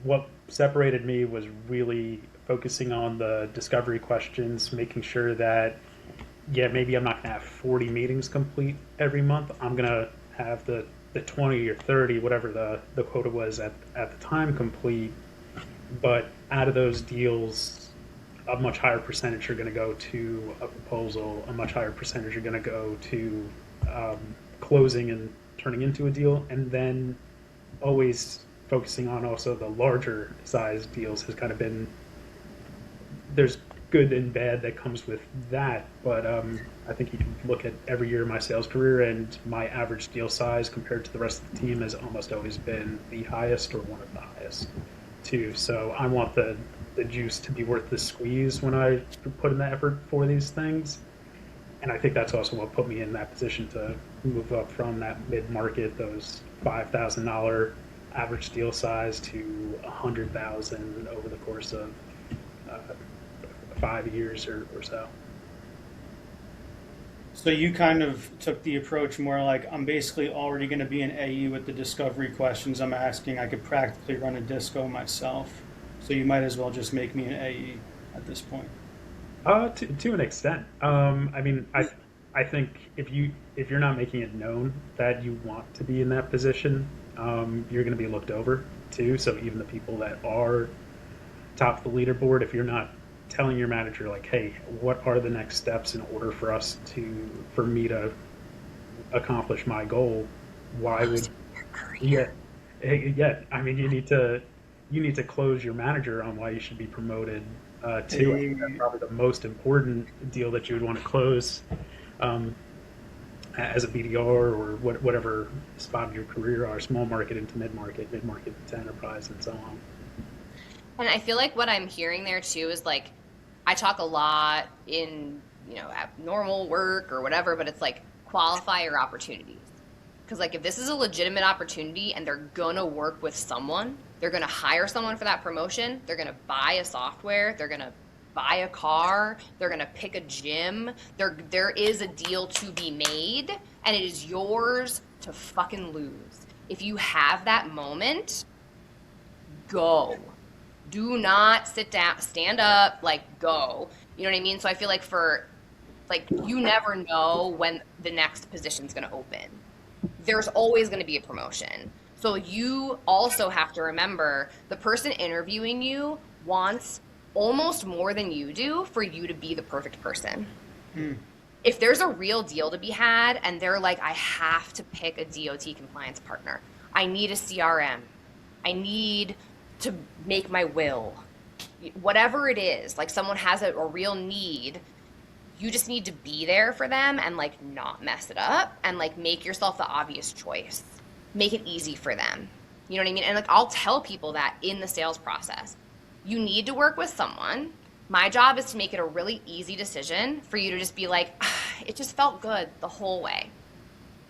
What separated me was really focusing on the discovery questions, making sure that, yeah, maybe I'm not going to have 40 meetings complete every month. I'm going to have the 20 or 30, whatever the quota was at the time, complete. But out of those deals, a much higher percentage are going to go to a proposal, a much higher percentage are going to go to closing and turning into a deal, and then always focusing on also the larger size deals has kind of been, there's good and bad that comes with that, but I think you can look at every year of my sales career, and my average deal size compared to the rest of the team has almost always been the highest or one of the highest too. So I want the juice to be worth the squeeze when I put in the effort for these things. And I think that's also what put me in that position to move up from that mid-market, those $5,000 average deal size, to $100,000 over the course of 5 years or so. So you kind of took the approach more like, I'm basically already going to be an AE with the discovery questions I'm asking. I could practically run a disco myself. So you might as well just make me an AE at this point. To an extent. I mean, I think if you're not making it known that you want to be in that position, you're going to be looked over too. So even the people that are top of the leaderboard, if you're not telling your manager like, hey, what are the next steps in order for me to accomplish my goal, why would yeah, I mean, you need to close your manager on why you should be promoted too. I think that's probably the most important deal that you would want to close as a BDR, or whatever spot in your career are, small market into mid-market, mid-market into enterprise, and so on. And I feel like what I'm hearing there too is like, I talk a lot in, at normal work or whatever, but it's like, qualify your opportunities. Because like, if this is a legitimate opportunity and they're gonna work with someone, they're gonna hire someone for that promotion, they're gonna buy a software, they're gonna buy a car, they're gonna pick a gym, there is a deal to be made, and it is yours to fucking lose. If you have that moment, go. Do not sit down, stand up, like, go. You know what I mean? So I feel like you never know when the next position's going to open. There's always going to be a promotion. So you also have to remember the person interviewing you wants almost more than you do for you to be the perfect person. If there's a real deal to be had and they're like, I have to pick a DOT compliance partner, I need a CRM, I need to make my will, whatever it is, like someone has a real need, You just need to be there for them and like not mess it up and like make yourself the obvious choice. Make it easy for them. You know what I mean? And like I'll tell people that in the sales process. You need to work with someone. My job is to make it a really easy decision for you to just be like, it just felt good the whole way.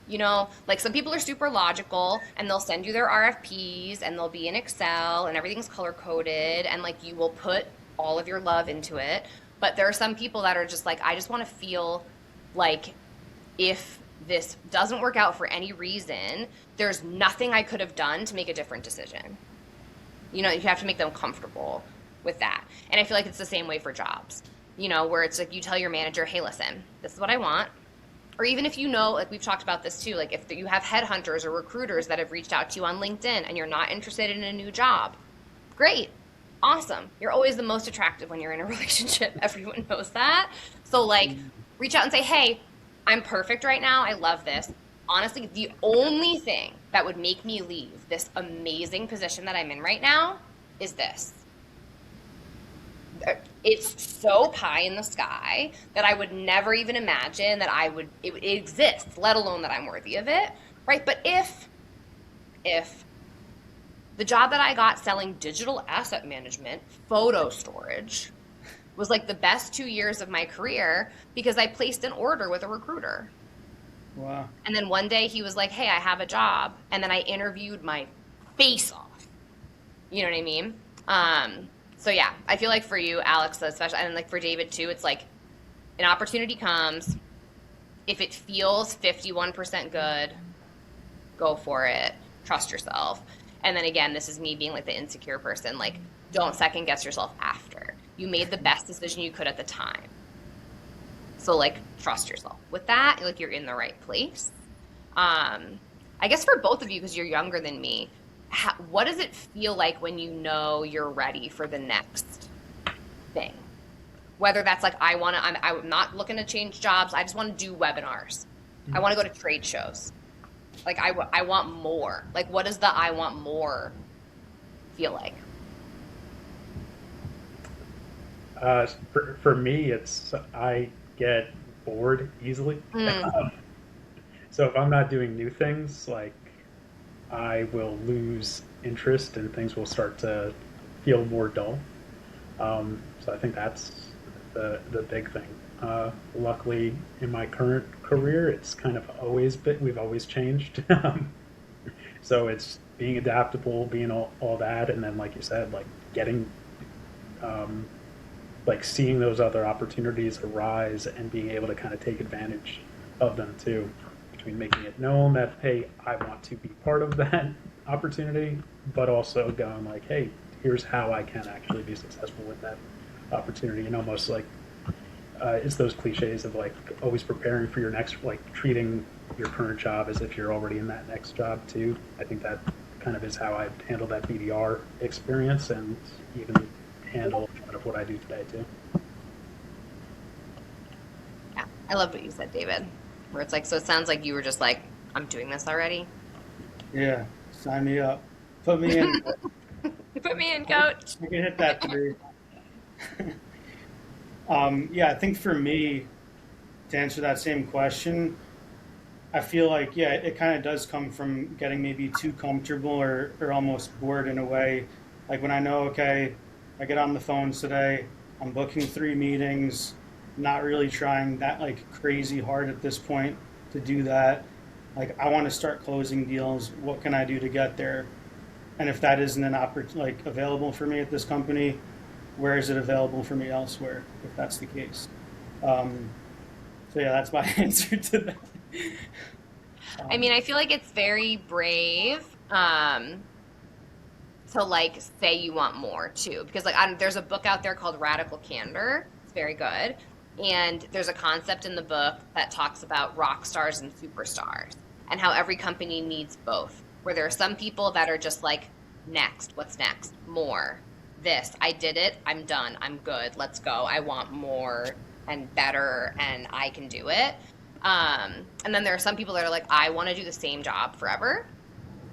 You know, like some people are super logical and they'll send you their RFPs and they'll be in Excel and everything's color coded and like you will put all of your love into it. But there are some people that are just like, I just want to feel like if this doesn't work out for any reason, there's nothing I could have done to make a different decision. You know, you have to make them comfortable with that. And I feel like it's the same way for jobs, you know, where it's like you tell your manager, hey, listen, this is what I want. Or even if you know, like we've talked about this too, like if you have headhunters or recruiters that have reached out to you on LinkedIn and you're not interested in a new job, great, awesome. You're always the most attractive when you're in a relationship. Everyone knows that. So like reach out and say, hey, I'm perfect right now. I love this. Honestly, the only thing that would make me leave this amazing position that I'm in right now is this. It's so pie in the sky that I would never even imagine that it exists, let alone that I'm worthy of it, right? But if the job that I got selling digital asset management, photo storage, was like the best 2 years of my career because I placed an order with a recruiter. Wow. And then one day he was like, hey, I have a job. And then I interviewed my face off. You know what I mean? So yeah, I feel like for you, Alex, especially, and like for David too, it's like an opportunity comes. If it feels 51% good, go for it. Trust yourself. And then again, this is me being like the insecure person. Like, don't second guess yourself after. You made the best decision you could at the time. So like, trust yourself. With that, like you're in the right place. I guess for both of you, because you're younger than me, what does it feel like when you know you're ready for the next thing? Whether that's like, I'm not looking to change jobs. I just want to do webinars. I want to go to trade shows. Like I want more. Like what does the I want more feel like? For me, it's I get bored easily. So if I'm not doing new things, like I will lose interest and things will start to feel more dull. So I think that's the big thing. Luckily, in my current career, it's kind of we've always changed. So it's being adaptable, being all that, and then like you said, like getting, like seeing those other opportunities arise and being able to kind of take advantage of them too. Between making it known that, hey, I want to be part of that opportunity, but also going like, hey, here's how I can actually be successful with that opportunity. And almost like it's those cliches of like always preparing for your next, like treating your current job as if you're already in that next job too. I think that kind of is how I handle that BDR experience and even handle kind of what I do today too. Yeah, I love what you said, David. Where it's like, so it sounds like you were just like, I'm doing this already. Yeah, sign me up. Put me in. Put me in, coach. I can hit that 3. Yeah, I think for me, to answer that same question, I feel like, yeah, it kind of does come from getting maybe too comfortable or almost bored in a way. Like when I know, okay, I get on the phones today, I'm booking 3 meetings, not really trying that like crazy hard at this point to do that. Like I want to start closing deals. What can I do to get there? And if that isn't an like available for me at this company, where is it available for me elsewhere? If that's the case. So yeah, that's my answer to that. I mean, I feel like it's very brave to like say you want more too, because like there's a book out there called Radical Candor. It's very good. And there's a concept in the book that talks about rock stars and superstars and how every company needs both, where there are some people that are just like, next, what's next? More. This, I did it, I'm done, I'm good, let's go. I want more and better and I can do it. And then there are some people that are like, I want to do the same job forever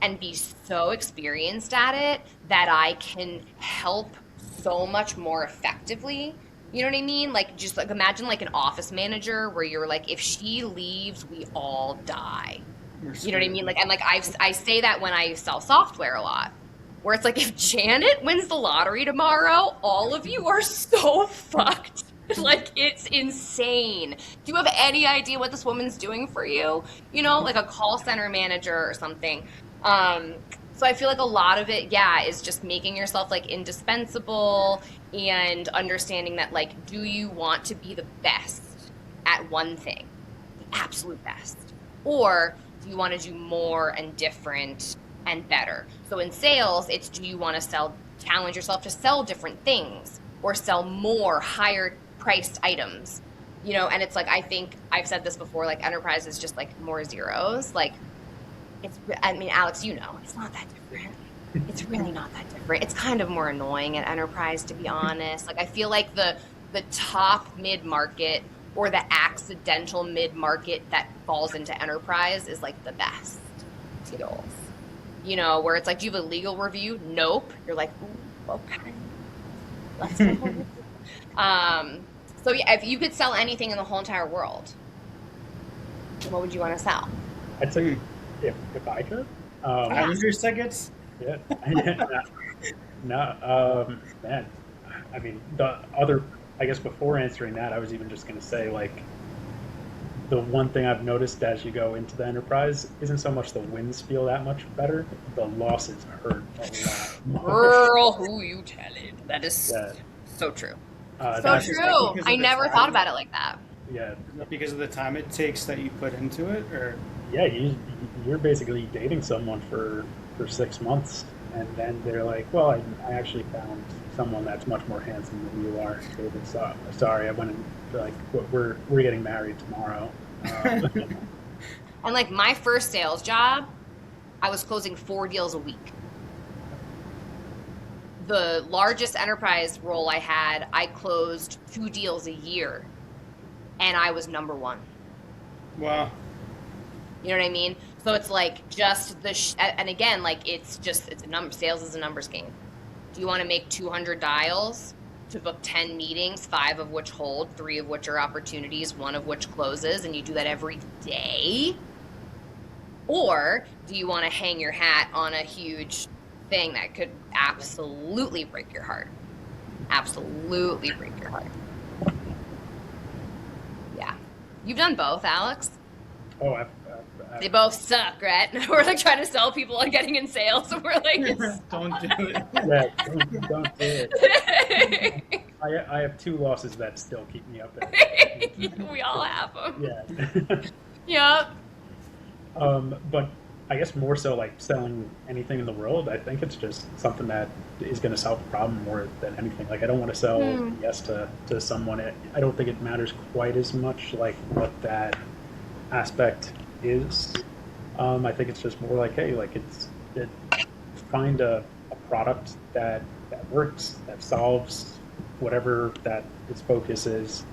and be so experienced at it that I can help so much more effectively You know what I mean? Like, just like imagine like an office manager where you're like, if she leaves, we all die. We're You know what I screwed. mean? Like, and like I say that when I sell software a lot, where it's like, if Janet wins the lottery tomorrow, all of you are so fucked. Like, it's insane. Do you have any idea what this woman's doing for you? You know, like a call center manager or something. Um, so I feel like a lot of it, yeah, is just making yourself like indispensable and understanding that, like, do you want to be the best at one thing, the absolute best? Or do you want to do more and different and better? So in sales, it's, do you want to challenge yourself to sell different things or sell more higher priced items? You know, and it's like, I think I've said this before, like enterprise is just like more zeros. Like, I mean, Alex, you know, it's not that different. It's really not that different. It's kind of more annoying at enterprise, to be honest. Like, I feel like the top mid-market or the accidental mid-market that falls into enterprise is like the best deals. You know, where it's like, do you have a legal review? Nope. You're like, ooh, okay. Let's go. So yeah, if you could sell anything in the whole entire world, what would you want to sell? I'd say if I could. Passenger tickets? Yeah. No, man. I mean, the other, I guess before answering that, I was even just going to say, like, the one thing I've noticed as you go into the enterprise isn't so much the wins feel that much better, the losses hurt a lot. Girl, who you telling? That is Yeah. so true. Uh, So that's- true. because of I the never time. thought about it like that. Yeah. Is that because of the time it takes that you put into it, or Yeah, you're basically dating someone for 6 months, and then they're like, well, I actually found someone that's much more handsome than you are. David, sorry, I went and like we're getting married tomorrow. And like my first sales job, I was closing 4 deals a week. The largest enterprise role I had, I closed 2 deals a year, and I was number 1. wow, You know what I mean? So it's like just and again, like it's a number. Sales is a numbers game. Do you want to make 200 dials to book 10 meetings, 5 of which hold, 3 of which are opportunities, 1 of which closes, and you do that every day? Or do you want to hang your hat on a huge thing that could absolutely break your heart? Absolutely break your heart. Yeah. You've done both, Alex. Oh, They both suck, right? We're like trying to sell people on getting in sales, and we're like, don't do it. yeah, don't do it. I have 2 losses that still keep me up at night. we all have them. Yeah. Yep. But I guess more so like selling anything in the world, I think it's just something that is going to solve a problem more than anything. Like, I don't want to sell yes to someone. I don't think it matters quite as much like what that aspect is. I think it's just more like, hey, like find a product that works, that solves whatever that its focus is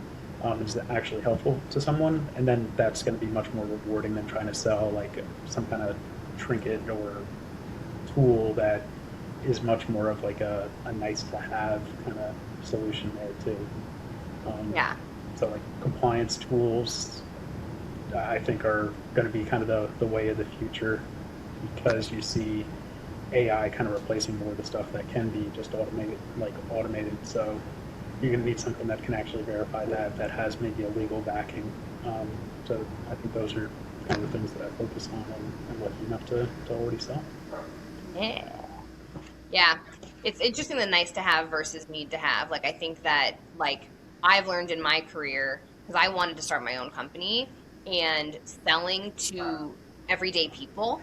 actually helpful to someone, and then that's going to be much more rewarding than trying to sell like some kind of trinket or tool that is much more of like a nice to have kind of solution there too. Yeah. So like compliance tools, I think are going to be kind of the way of the future, because you see AI kind of replacing more of the stuff that can be just automated. So you're going to need something that can actually verify that has maybe a legal backing. So I think those are kind of the things that I focus on and looking enough to already sell. Yeah. Yeah. It's interesting, the nice to have versus need to have. Like, I think that, like, I've learned in my career, because I wanted to start my own company, and selling to everyday people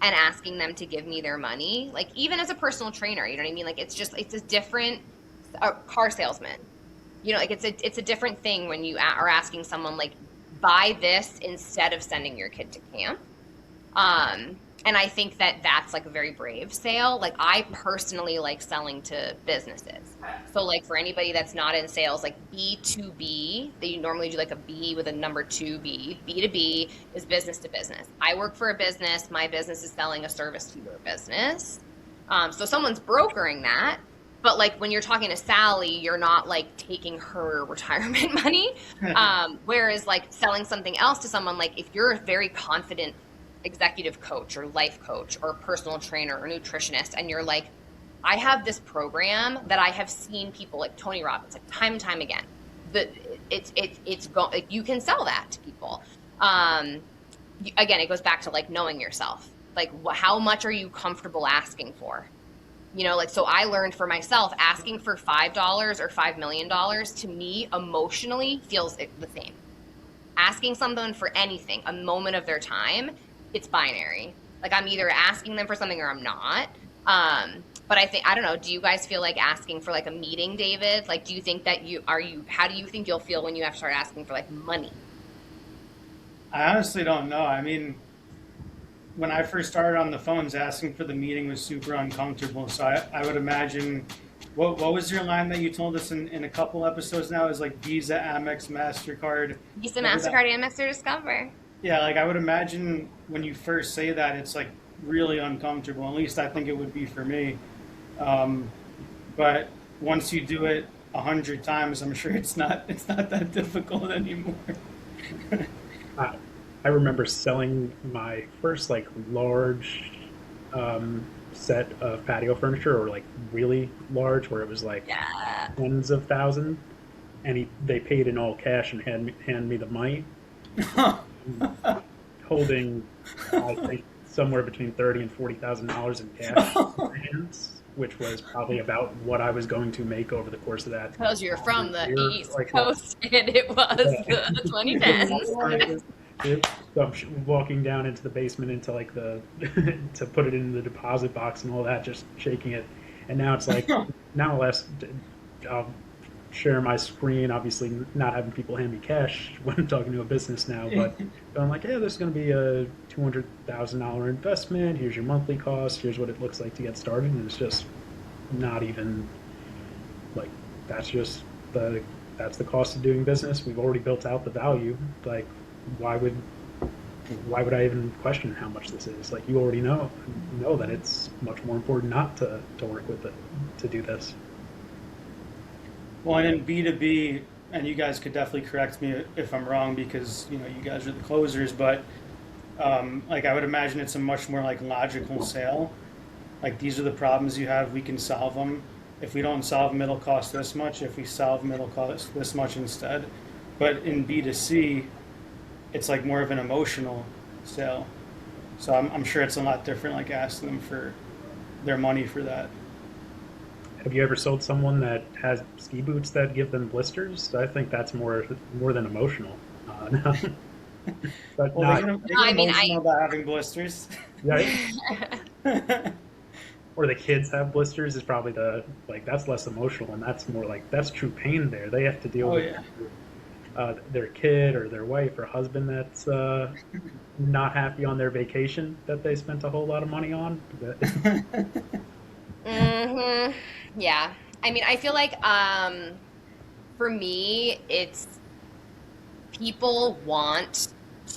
and asking them to give me their money, like, even as a personal trainer, you know what I mean? Like, it's a different car salesman. You know, like, it's a different thing when you are asking someone, like, buy this instead of sending your kid to camp. And I think that that's like a very brave sale. Like, I personally like selling to businesses. So like, for anybody that's not in sales, like B2B, they normally do like a B with a number 2B. B2B is business to business. I work for a business. My business is selling a service to your business. So someone's brokering that, But like when you're talking to Sally, you're not like taking her retirement money. Whereas like selling something else to someone, like if you're a very confident executive coach or life coach or personal trainer or nutritionist, and you're like, I have this program that I have seen people like Tony Robbins, like time and time again. The like, you can sell that to people. Again, it goes back to like knowing yourself. Like, how much are you comfortable asking for? You know, like, so I learned for myself, asking for $5 or $5 million to me emotionally feels the same. Asking someone for anything, a moment of their time, it's binary. Like, I'm either asking them for something or I'm not. But I don't know, do you guys feel like asking for like a meeting, David? Like, do you think that how do you think you'll feel when you have to start asking for like money? I honestly don't know. I mean, when I first started on the phones, asking for the meeting was super uncomfortable. So I would imagine, what was your line that you told us in a couple episodes now? Is like Visa, Amex, MasterCard. Visa, What would that? MasterCard, Amex, or Discover. Yeah, like I would imagine when you first say that, it's like really uncomfortable. At least I think it would be for me. Um, but once you do it 100 times, I'm sure it's not that difficult anymore. I, I remember selling my first like large set of patio furniture, or like really large, where it was like Yeah. tens of thousands, and they paid in all cash and hand me the money, holding I think somewhere between $30,000 and $40,000 in cash in my hands, which was probably about what I was going to make over the course of that Because you're from the year. East Like, Coast and it was the 2010s. so I'm walking down into the basement into like the to put it in the deposit box and all that, just shaking it. And now it's like, now I'll share my screen, obviously not having people hand me cash when I'm talking to a business now, but I'm like, yeah, there's going to be a $200,000 investment. Here's your monthly cost. Here's what it looks like to get started. And it's just not even like, that's just that's the cost of doing business. We've already built out the value. Like, why would I even question how much this is? Like, you already know that it's much more important not to work with it to do this. Well, and in B2B, and you guys could definitely correct me if I'm wrong because you guys are the closers, but like I would imagine it's a much more like logical sale. Like these are the problems you have, we can solve them. If we don't solve them, it'll cost this much. If we solve them, it'll cost this much instead. But in B2C, it's like more of an emotional sale. So I'm sure it's a lot different, like asking them for their money for that. Have you ever sold someone that has ski boots that give them blisters? I think that's more than emotional. No. But Well, not, they No, get I mean, emotional about having blisters. right? Or the kids have blisters is probably that's less emotional, and that's more like that's true pain there. They have to deal Oh with yeah. their kid or their wife or husband that's not happy on their vacation that they spent a whole lot of money on. Yeah. I mean, I feel like for me, it's people want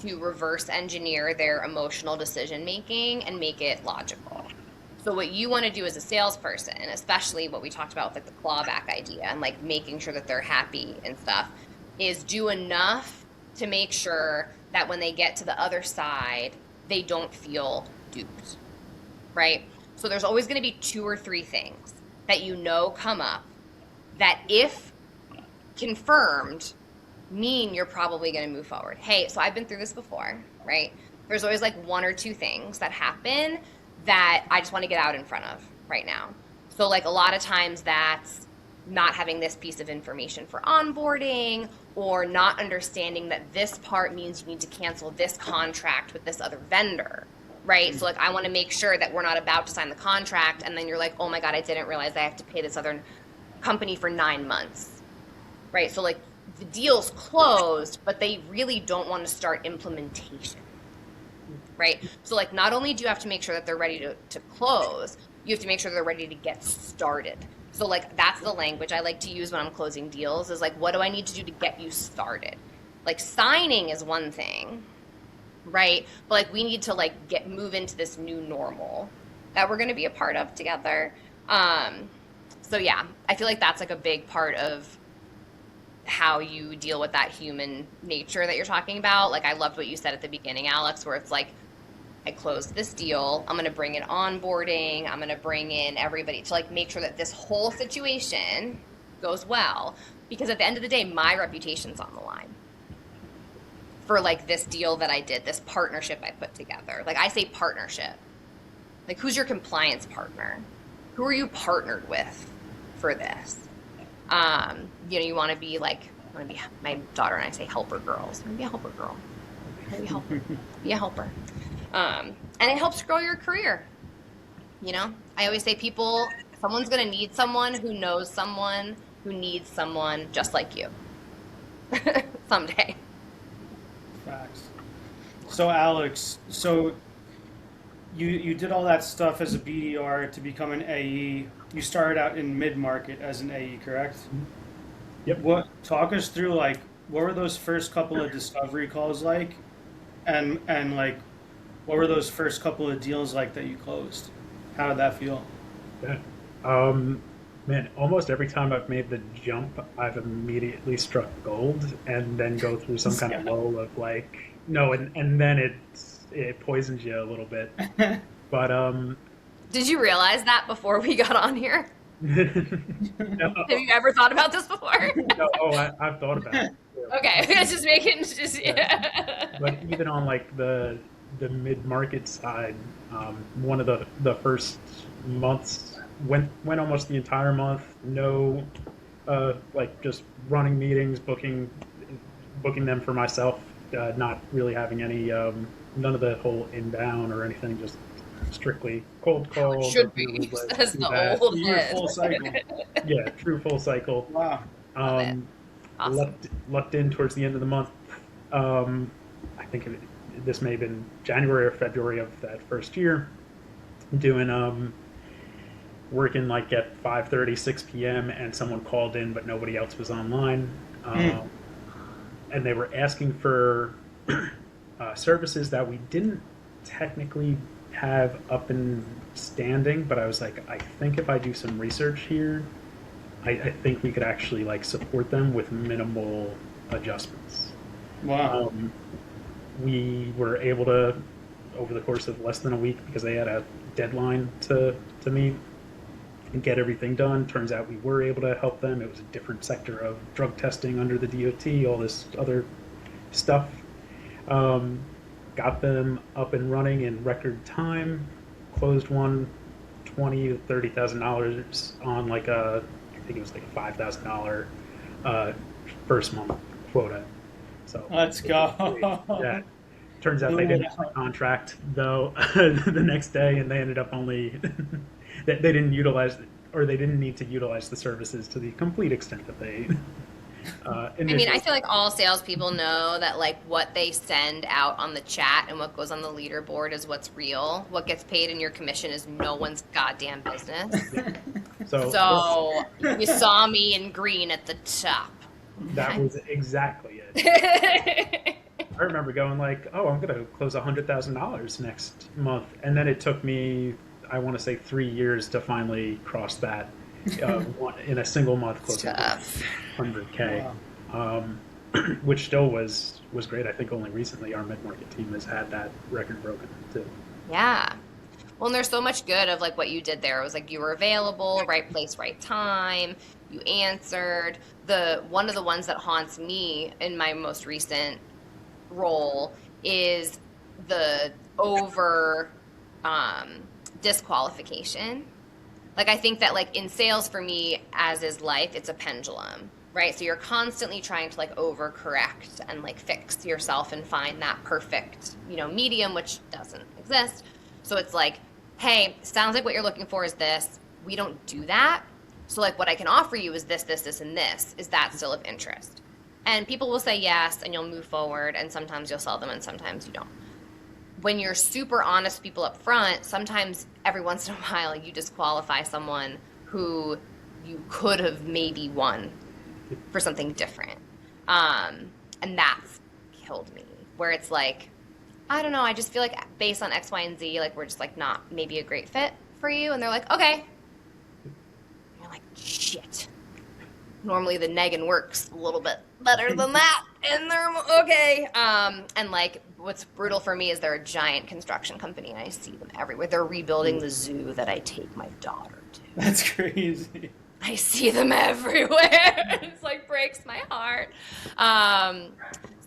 to reverse engineer their emotional decision making and make it logical. So what you want to do as a salesperson, especially what we talked about with like the clawback idea and like making sure that they're happy and stuff, is do enough to make sure that when they get to the other side, they don't feel duped, right? So there's always going to be two or three things that come up that if confirmed mean you're probably going to move forward. Hey, so I've been through this before, right? There's always like one or two things that happen that I just want to get out in front of right now. So like a lot of times that's not having this piece of information for onboarding, or not understanding that this part means you need to cancel this contract with this other vendor, right? So like I want to make sure that we're not about to sign the contract and then you're like, oh my God, I didn't realize I have to pay this other company for 9 months, right? So like the deal's closed, but they really don't want to start implementation, right? So like not only do you have to make sure that they're ready to close, you have to make sure they're ready to get started. So like that's the language I like to use when I'm closing deals, is like, what do I need to do to get you started? Like signing is one thing, right? But like we need to like move into this new normal that we're going to be a part of together. So yeah, I feel like that's like a big part of how you deal with that human nature that you're talking about. Like I loved what you said at the beginning, Alex, where it's like, I closed this deal. I'm going to bring in onboarding. I'm going to bring in everybody to like make sure that this whole situation goes well. Because at the end of the day, my reputation's on the line for like this deal that I did, this partnership I put together. Like I say partnership. Like who's your compliance partner? Who are you partnered with for this? You want to be like, my daughter and I say helper girls. Be a helper girl. Be a helper. Be a helper. And it helps grow your career. I always say someone's going to need someone who knows someone who needs someone just like you someday. Facts. So Alex, you did all that stuff as a BDR to become an AE. You started out in mid-market as an AE, correct? Yep. Talk us through like what were those first couple of discovery calls like, and like what were those first couple of deals like that you closed? How did that feel? Yeah. Man, almost every time I've made the jump, I've immediately struck gold and then go through some kind of lull of like, no, and then it poisons you a little bit. But did you realize that before we got on here? no, Have you ever thought about this before? no, I've thought about it. Okay, I was just making yeah. But even on like the mid-market side, one of the first months went almost the entire month, no like just running meetings, booking them for myself, not really having any none of the whole inbound or anything, just strictly cold call. Should be. That's the old Full cycle. Yeah, true full cycle. Wow. Awesome. Lucked in towards the end of the month. I think this may have been January or February of that first year, doing working like at 5:30, 6 p.m. and someone called in but nobody else was online, and they were asking for services that we didn't technically have up and standing, but I was like, I think if I do some research here, I think we could actually like support them with minimal adjustments. Wow. We were able to, over the course of less than a week, because they had a deadline to meet and get everything done. Turns out we were able to help them. It was a different sector of drug testing under the DOT, all this other stuff. Got them up and running in record time. Closed one $20,000 to $30,000 on like I think it was like a $5,000 first month quota. So Let's go. Yeah. Turns out they didn't have a contract though the next day, and they ended up only they didn't utilize, or they didn't need to utilize the services to the complete extent that they. I feel like all salespeople know that like what they send out on the chat and what goes on the leaderboard is what's real. What gets paid in your commission is no one's goddamn business. Yeah. So you saw me in green at the top. That was exactly it. I remember going like, oh, I'm going to close $100,000 next month. And then it took me, I want to say 3 years to finally cross that in a single month, close to $100K, wow. Which still was great. I think only recently our mid-market team has had that record broken too. Yeah. Well, and there's so much good of like what you did there. It was like you were available, right place, right time. You answered. One of the ones that haunts me in my most recent role is the over disqualification. Like I think that like in sales for me, as is life, it's a pendulum, right? So you're constantly trying to like overcorrect and like fix yourself and find that perfect, medium, which doesn't exist. So it's like, hey, sounds like what you're looking for is this. We don't do that. So like what I can offer you is this, this, this, and this. Is that still of interest? And people will say yes, and you'll move forward, and sometimes you'll sell them, and sometimes you don't. When you're super honest with people up front, sometimes every once in a while you disqualify someone who you could have maybe won for something different. And that's killed me, where it's like, I don't know, I just feel like based on X, Y, and Z, like we're just like not maybe a great fit for you. And they're like, okay. And you're like, shit. Normally the negging works a little bit better than that. And they're okay. And like what's brutal for me is they're a giant construction company and I see them everywhere. They're rebuilding the zoo that I take my daughter to. That's crazy. I see them everywhere. It's like breaks my heart.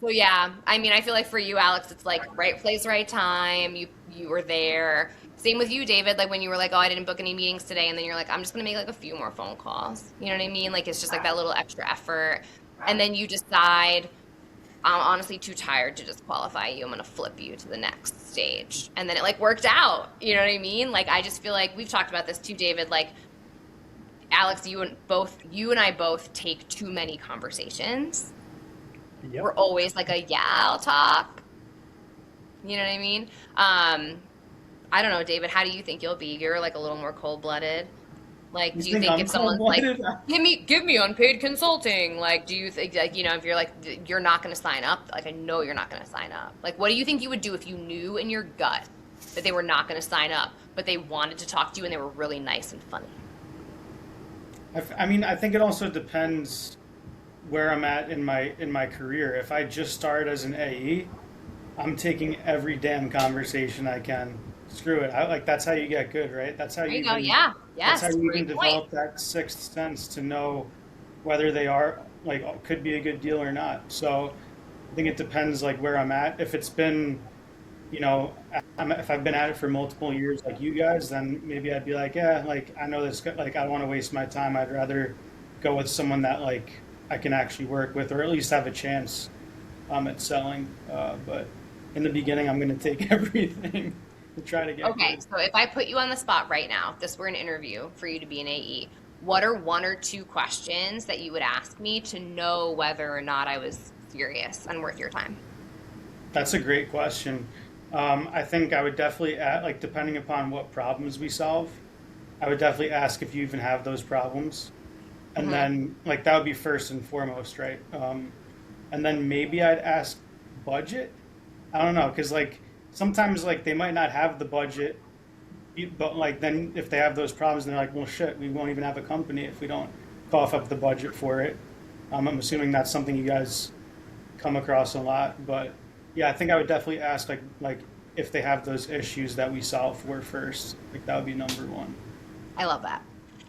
So yeah, I mean, I feel like for you, Alex, it's like right place, right time. You were there. Same with you, David. Like when you were like, oh, I didn't book any meetings today, and then you're like, I'm just gonna make like a few more phone calls. You know what I mean? Like it's just like that little extra effort, and then you decide, I'm honestly too tired to just qualify you. I'm gonna flip you to the next stage, and then it like worked out. You know what I mean? Like I just feel like we've talked about this too, David. Like Alex, you and I both take too many conversations. Yep. We're always like I'll talk. You know what I mean? I don't know, David, how do you think you'll be? You're like a little more cold-blooded. Like, do you think if someone's like, give me unpaid consulting, like, do you think, like, you know, if you're like, you're not going to sign up, like, I know you're not going to sign up. Like, what do you think you would do if you knew in your gut that they were not going to sign up, but they wanted to talk to you and they were really nice and funny? I mean, I think it also depends where I'm at in my career. If I just started as an AE, I'm taking every damn conversation I can. Screw it. That's how you get good, right? That's how There you you go. can, Yeah. Yes. that's how you can Great point. develop that sixth sense to know whether they are like could be a good deal or not. So I think it depends like where I'm at. If it's been, you know, if I've been at it for multiple years like you guys, then maybe I'd be like, yeah, like I know this, like I don't want to waste my time. I'd rather go with someone that like I can actually work with or at least have a chance at selling. But in the beginning, I'm going to take everything to try to get Okay, good. so if I put you on the spot right now, if this were an interview for you to be an AE, what are one or two questions that you would ask me to know whether or not I was serious and worth your time? That's a great question. I think I would definitely add, like depending upon what problems we solve, I would definitely ask if you even have those problems, and then like that would be first and foremost, right? And then maybe I'd ask budget. I don't know, because like sometimes like they might not have the budget, but like then if they have those problems, they're like, well, shit, we won't even have a company if we don't cough up the budget for it. I'm assuming that's something you guys come across a lot, but yeah, I think I would definitely ask like if they have those issues that we solve for first. Like that would be number one. I love that.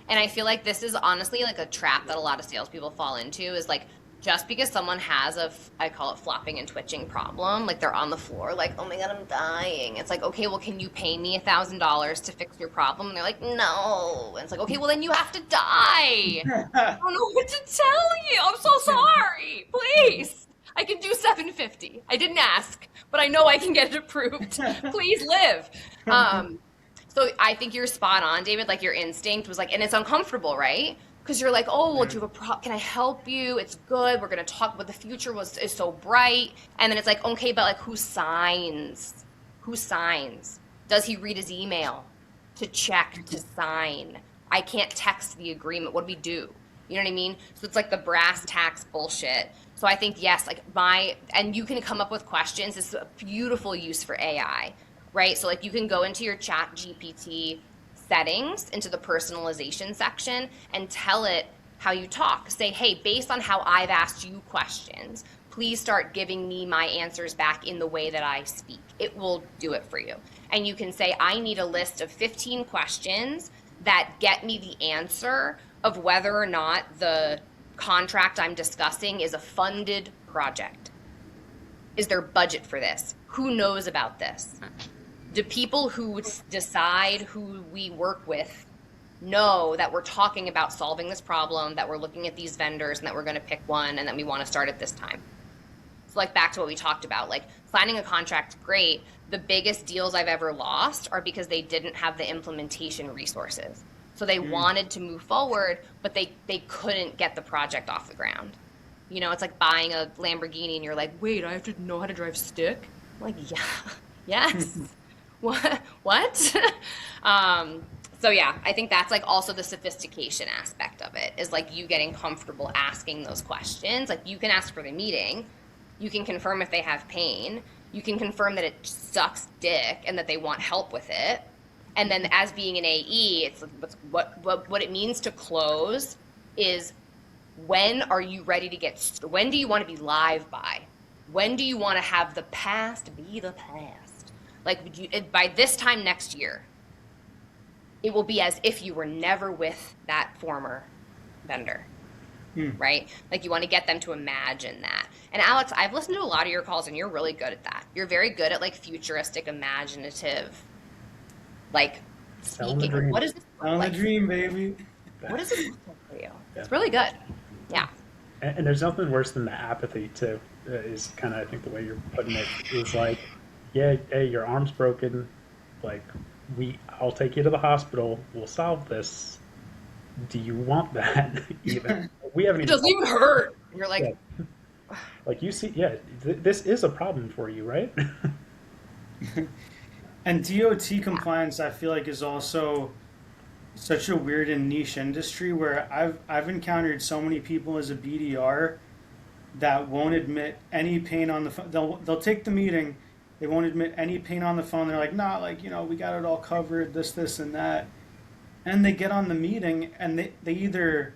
And I feel like this is honestly like a trap that a lot of salespeople fall into is like just because someone has I call it flopping and twitching problem, like they're on the floor, like, oh my God, I'm dying. It's like, okay, well, can you pay me $1,000 to fix your problem? And they're like, no. And it's like, okay, well, then you have to die. I don't know what to tell you. I'm so sorry. Please. I can do 750. I didn't ask, but I know I can get it approved. Please live. So I think you're spot on, David. Like your instinct was like, and it's uncomfortable, right? Because you're like, oh, well, do you have a problem? Can I help you? It's good. We're gonna talk. But the future is so bright. And then it's like, okay, but like, who signs? Who signs? Does he read his email to check to sign? I can't text the agreement. What do we do? You know what I mean? So it's like the brass tacks bullshit. So I think yes, like and you can come up with questions. It's a beautiful use for AI, right? So like you can go into your Chat GPT settings into the personalization section and tell it how you talk. Say, hey, based on how I've asked you questions, please start giving me my answers back in the way that I speak. It will do it for you. And you can say, I need a list of 15 questions that get me the answer of whether or not the contract I'm discussing is a funded project. Is there budget for this? Who knows about this? Do people who decide who we work with know that we're talking about solving this problem, that we're looking at these vendors and that we're going to pick one and that we want to start at this time? So like back to what we talked about, like signing a contract, great. The biggest deals I've ever lost are because they didn't have the implementation resources. So they wanted to move forward, but they couldn't get the project off the ground. You know, it's like buying a Lamborghini and you're like, wait, I have to know how to drive stick? I'm like, yeah, yes. What? So yeah, I think that's like also the sophistication aspect of it is like you getting comfortable asking those questions. Like you can ask for the meeting, you can confirm if they have pain, you can confirm that it sucks dick and that they want help with it. And then as being an AE, it's what it means to close is when are you ready to when do you want to be live by? When do you want to have the past be the past? Like by this time next year, it will be as if you were never with that former vendor, right? Like you want to get them to imagine that. And Alex, I've listened to a lot of your calls and you're really good at that. You're very good at like futuristic, imaginative, like speaking. What is this Telling the dream, baby. What does this look like for you? It's really good. Yeah. And there's nothing worse than the apathy too. Is kind of, I think, the way you're putting it is like, yeah, hey, your arm's broken. Like, I'll take you to the hospital. We'll solve this. Do you want that? Even we haven't. It doesn't even hurt. You're like, yeah. Like you see, yeah, this is a problem for you, right? And DOT compliance, I feel like, is also such a weird and niche industry where I've encountered so many people as a BDR that won't admit any pain on the phone. They'll take the meeting, they won't admit any pain on the phone. They're like, nah, like, we got it all covered, this, and that. And they get on the meeting and they either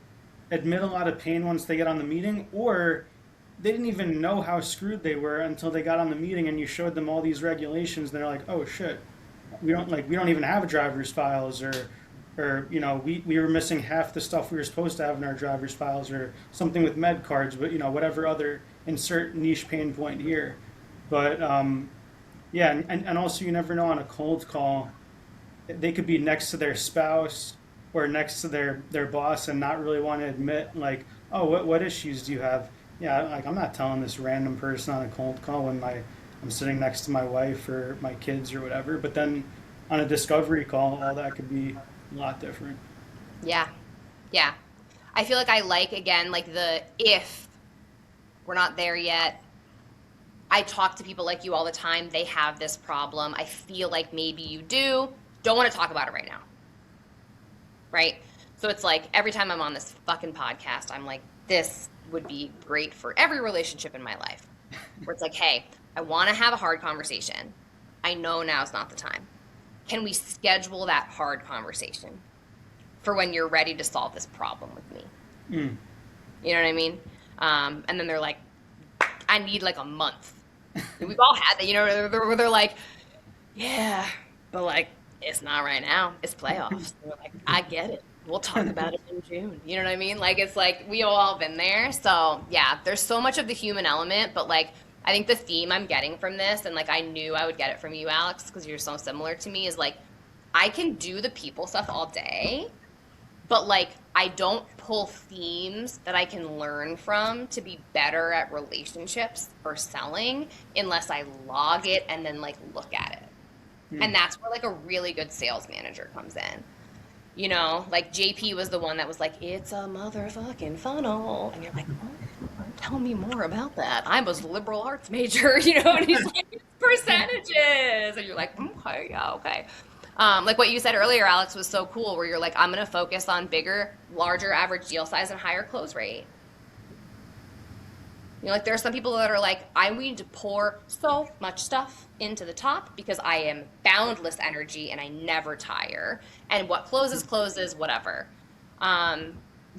admit a lot of pain once they get on the meeting, or they didn't even know how screwed they were until they got on the meeting and you showed them all these regulations. They're like, oh shit, we don't even have driver's files, or we were missing half the stuff we were supposed to have in our driver's files, or something with med cards, but whatever other insert niche pain point here. But yeah, and also you never know on a cold call, they could be next to their spouse or next to their boss and not really want to admit like, oh, what issues do you have? Yeah, like I'm not telling this random person on a cold call when I'm sitting next to my wife or my kids or whatever. But then on a discovery call, all that could be a lot different. Yeah. Yeah. I feel like I again, like the if we're not there yet. I talk to people like you all the time. They have this problem. I feel like maybe you do. Don't want to talk about it right now. Right? So it's like every time I'm on this fucking podcast, I'm like, this would be great for every relationship in my life. Where it's like, hey, I want to have a hard conversation. I know now's not the time. Can we schedule that hard conversation for when you're ready to solve this problem with me? You know what I mean? And then they're like, I need like a month. And we've all had that, where they're like, yeah, but like, it's not right now. It's playoffs. We're like, I get it. We'll talk about it in June. You know what I mean? Like, it's like, we all been there. So yeah, there's so much of the human element, but like, I think the theme I'm getting from this, and like I knew I would get it from you, Alex, because you're so similar to me, is like, I can do the people stuff all day, but like, I don't pull themes that I can learn from to be better at relationships or selling unless I log it and then like look at it. And that's where like a really good sales manager comes in. Like JP was the one that was like, it's a motherfucking funnel. And you're like, oh, tell me more about that. I was a liberal arts major, and he's like, it's percentages. And you're like, okay, yeah, okay. Like what you said earlier, Alex, was so cool, where you're like, I'm going to focus on bigger, larger average deal size and higher close rate. Like there are some people that are like, I need to pour so much stuff into the top because I am boundless energy and I never tire. And what closes, whatever.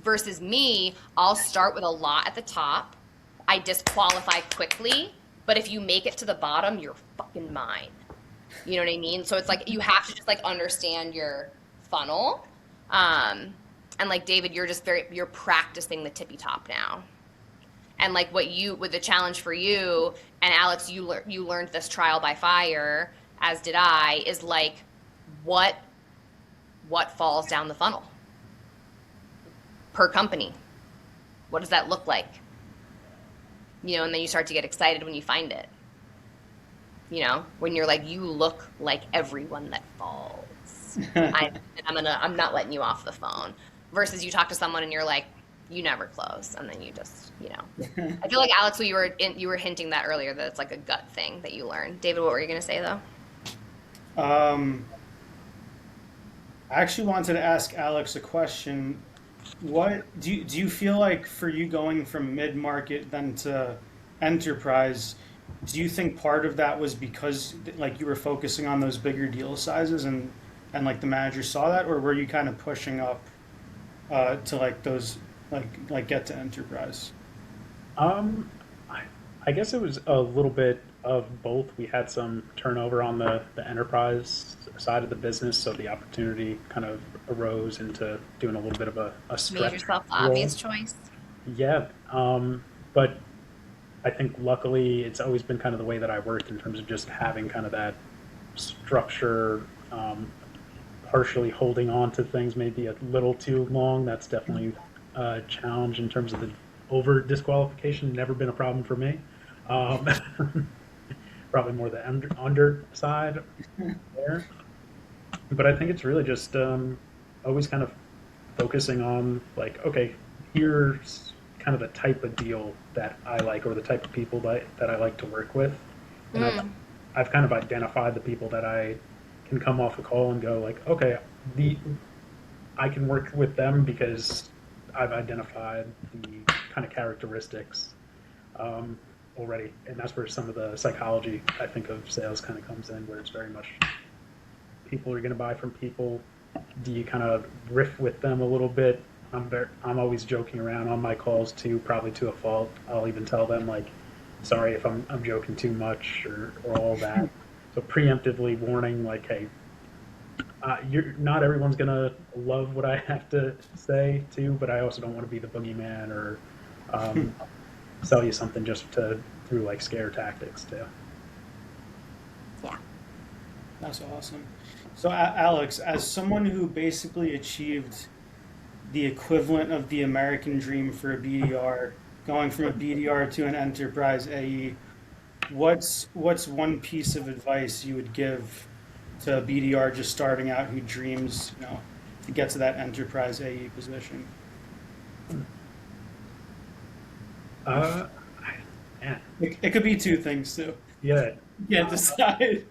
Versus me, I'll start with a lot at the top. I disqualify quickly, but if you make it to the bottom, you're fucking mine. You know what I mean? So it's like, you have to just like understand your funnel. And like David, you're practicing the tippy top now. And like with the challenge for you, and Alex, you learned this trial by fire, as did I, is like, what falls down the funnel per company? What does that look like? And then you start to get excited when you find it. When you're like, you look like everyone that falls. I'm not letting you off the phone. Versus you talk to someone and you're like, you never close, and then you just, I feel like Alex, you were hinting that earlier, that it's like a gut thing that you learn. David, what were you going to say though? I actually wanted to ask Alex a question. What do you feel like for you going from mid-market then to enterprise? Do you think part of that was because like you were focusing on those bigger deal sizes and like the manager saw that, or were you kind of pushing up to like those like get to enterprise? Um, I, I guess it was a little bit of both. We had some turnover on the enterprise side of the business, so the opportunity kind of arose into doing a little bit of a Made stretch yourself the role. obvious choice. Yeah, but I think luckily it's always been kind of the way that I worked in terms of just having kind of that structure, partially holding on to things maybe a little too long. That's definitely a challenge in terms of the over disqualification. Never been a problem for me. Um, Probably more the under side there. But I think it's really just always kind of focusing on like, okay, here's kind of the type of deal that I like or the type of people that I like to work with. And Mm. I've kind of identified the people that I can come off a call and go like, okay, the I can work with them because I've identified the kind of characteristics um, already, and that's where some of the psychology I think of sales kind of comes in, where it's very much people are going to buy from people. Do you kind of riff with them a little bit? I'm always joking around on my calls too, probably to a fault. I'll even tell them like, sorry if I'm joking too much or all that. So preemptively warning like, hey, you're not everyone's gonna love what I have to say too, but I also don't want to be the boogeyman or um, sell you something just to through like scare tactics too. Yeah. That's awesome. So, Alex, as someone who basically achieved the equivalent of the American dream for a BDR, going from a BDR to an enterprise AE, what's one piece of advice you would give to a BDR just starting out who dreams, to get to that enterprise AE position? Uh, Man, It could be two things too. yeah. You can't decide.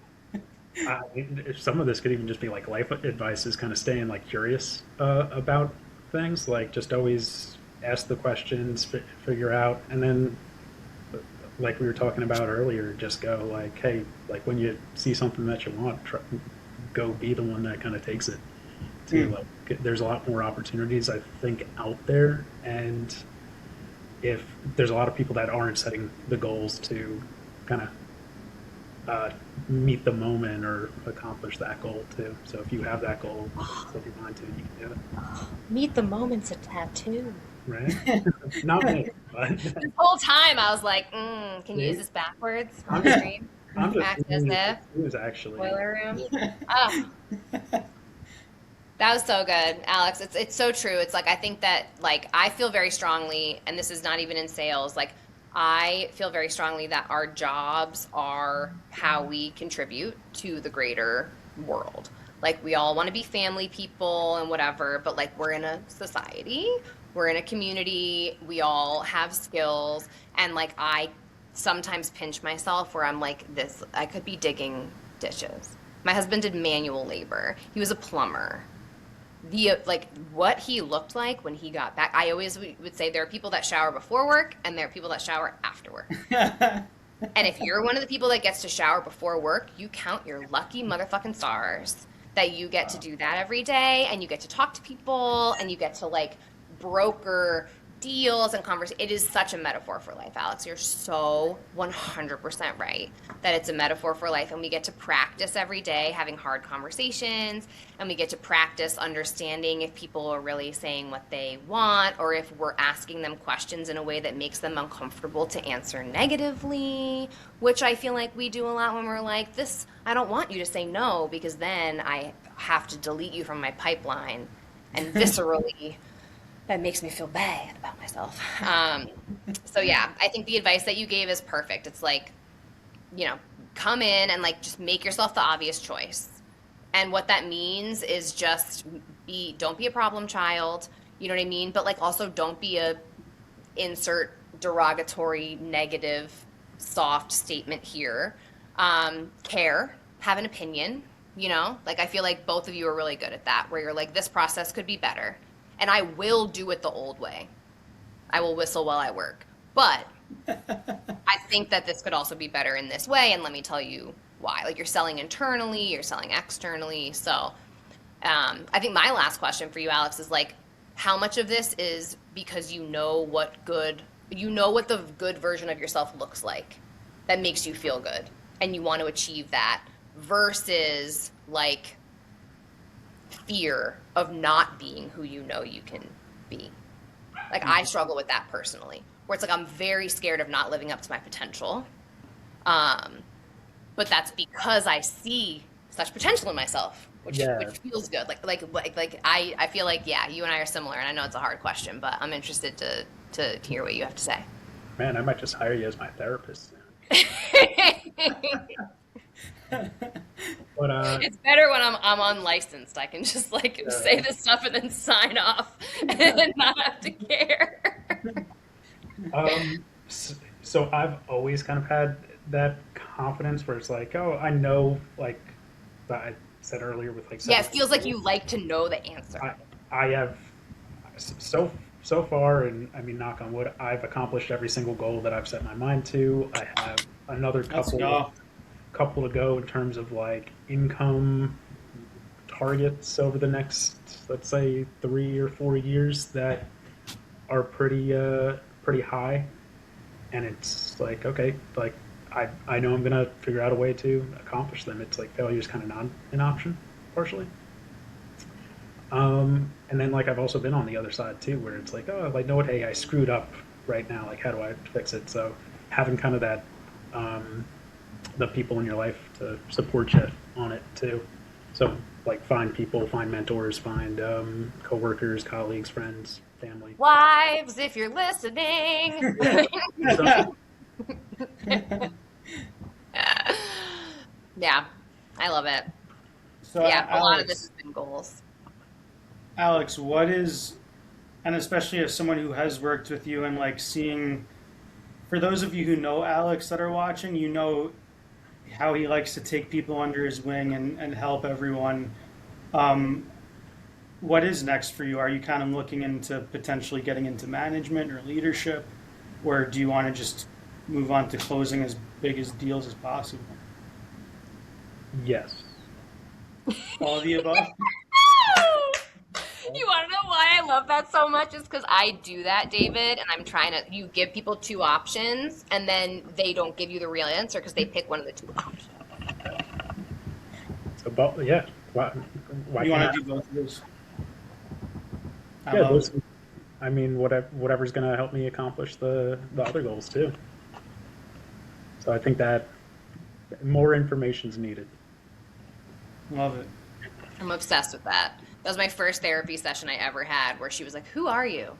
If some of this could even just be like life advice is kind of staying like curious about things, like just always ask the questions, figure out, and then like we were talking about earlier, just go like, hey, like when you see something that you want, go be the one that kind of takes it. To Hmm. like, there's a lot more opportunities I think out there, and if there's a lot of people that aren't setting the goals to kind of uh, meet the moment or accomplish that goal too. So if you have that goal, set your mind to it, you can do it. Meet the moment's a tattoo. Right? Not me, but This whole time I was like, can you use see, this backwards on I'm the just screen? I'm just Act as seeing it if. as actually. Boiler room. Oh, that was so good, Alex. It's so true. It's like I think that like I feel very strongly, and this is not even in sales, like I feel very strongly that our jobs are how we contribute to the greater world. Like we all want to be family people and whatever, but like we're in a society, we're in a community, we all have skills, and like I sometimes pinch myself where I'm like this, I could be digging ditches. My husband did manual labor. He was a plumber. The like what he looked like when he got back. I always would say there are people that shower before work and there are people that shower after work. And if you're one of the people that gets to shower before work, you count your lucky motherfucking stars that you get to do that every day and you get to talk to people and you get to like broker deals and converse. It is such a metaphor for life, Alex. You're so 100% right that it's a metaphor for life. And we get to practice every day having hard conversations, and we get to practice understanding if people are really saying what they want or if we're asking them questions in a way that makes them uncomfortable to answer negatively, which I feel like we do a lot when we're like, this, I don't want you to say no because then I have to delete you from my pipeline. And viscerally, that makes me feel bad about myself. So yeah, I think the advice that you gave is perfect. It's like, come in and like just make yourself the obvious choice. And what that means is just don't be a problem child. You know what I mean? But like also don't be a insert derogatory, negative, soft statement here. Care, have an opinion, like I feel like both of you are really good at that, where you're like, this process could be better. And I will do it the old way. I will whistle while I work. But I think that this could also be better in this way, and let me tell you why. Like you're selling internally, you're selling externally. So I think my last question for you, Alex, is like, how much of this is because you know what the good version of yourself looks like, that makes you feel good, and you want to achieve that, versus like fear of not being who you know you can be. Like I struggle with that personally, where it's like I'm very scared of not living up to my potential. But that's because I see such potential in myself, which feels good. Like I feel like, yeah, you and I are similar, and I know it's a hard question, but I'm interested to hear what you have to say. Man, I might just hire you as my therapist. But It's better when I'm unlicensed. I can just like say this stuff and then sign off and not have to care. So I've always kind of had that confidence where it's like, oh, I know, like I said earlier with like, Yeah, it feels like you like to know the answer. I have so far, and I mean, knock on wood, I've accomplished every single goal that I've set my mind to. I have another couple to go in terms of like income targets over the next, let's say, 3 or 4 years that are pretty high. And it's like, okay, like I know I'm gonna figure out a way to accomplish them. It's like failure is kind of not an option, partially. And then like I've also been on the other side too, where it's like, oh, like, know what? Hey, I screwed up right now. Like, how do I fix it? So having kind of that, the people in your life to support you on it too. So like find people, find mentors, find coworkers, colleagues, friends, family. Wives, if you're listening. Yeah, I love it. So yeah, Alex, a lot of this has been goals. Alex, what is, and especially as someone who has worked with you and like seeing, for those of you who know Alex that are watching, you know how he likes to take people under his wing and help everyone. What is next for you? Are you kind of looking into potentially getting into management or leadership, or do you want to just move on to closing as big as deals as possible? Yes. All of the above? You want to know why I love that so much? Is because I do that, David, and I'm trying to. You give people two options, and then they don't give you the real answer because they pick one of the two options. So, but yeah, why You want to do both of those? Yeah, those, I mean, whatever's going to help me accomplish the other goals too. So I think that more information is needed. Love it. I'm obsessed with that. That was my first therapy session I ever had, where she was like, "Who are you?"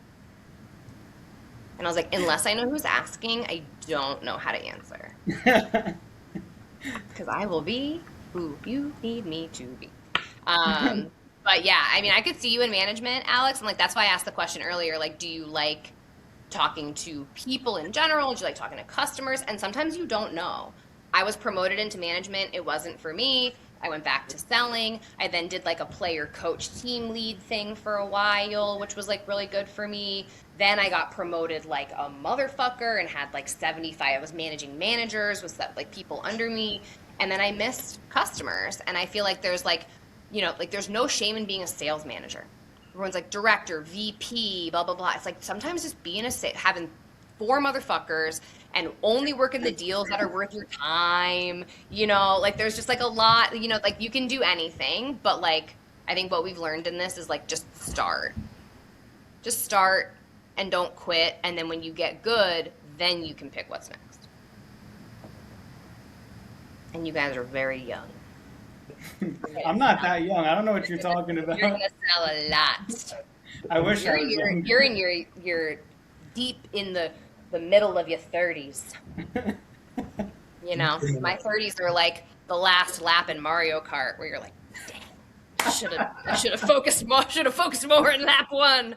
And I was like, "Unless I know who's asking, I don't know how to answer." Because I will be who you need me to be. But yeah, I mean, I could see you in management, Alex, and like that's why I asked the question earlier. Like, do you like talking to people in general? Do you like talking to customers? And sometimes you don't know. I was promoted into management. It wasn't for me. I went back to selling. I then did like a player coach team lead thing for a while, which was like really good for me. Then I got promoted like a motherfucker and had like 75. I was managing managers with like people under me. And then I missed customers. And I feel like there's like, you know, like there's no shame in being a sales manager. Everyone's like director, VP, blah, blah, blah. It's like sometimes just being having 4 motherfuckers and only working the deals that are worth your time, you know, like there's just like a lot, you know, like you can do anything, but like I think what we've learned in this is like just start and don't quit, and then when you get good, then you can pick what's next. And you guys are very young. I'm not that young. I don't know what you're talking about. You're gonna sell a lot. I wish I was young. You're in your deep in the middle of your 30s. You know, my 30s are like the last lap in Mario Kart, where you're like, dang, I should have focused more in lap 1.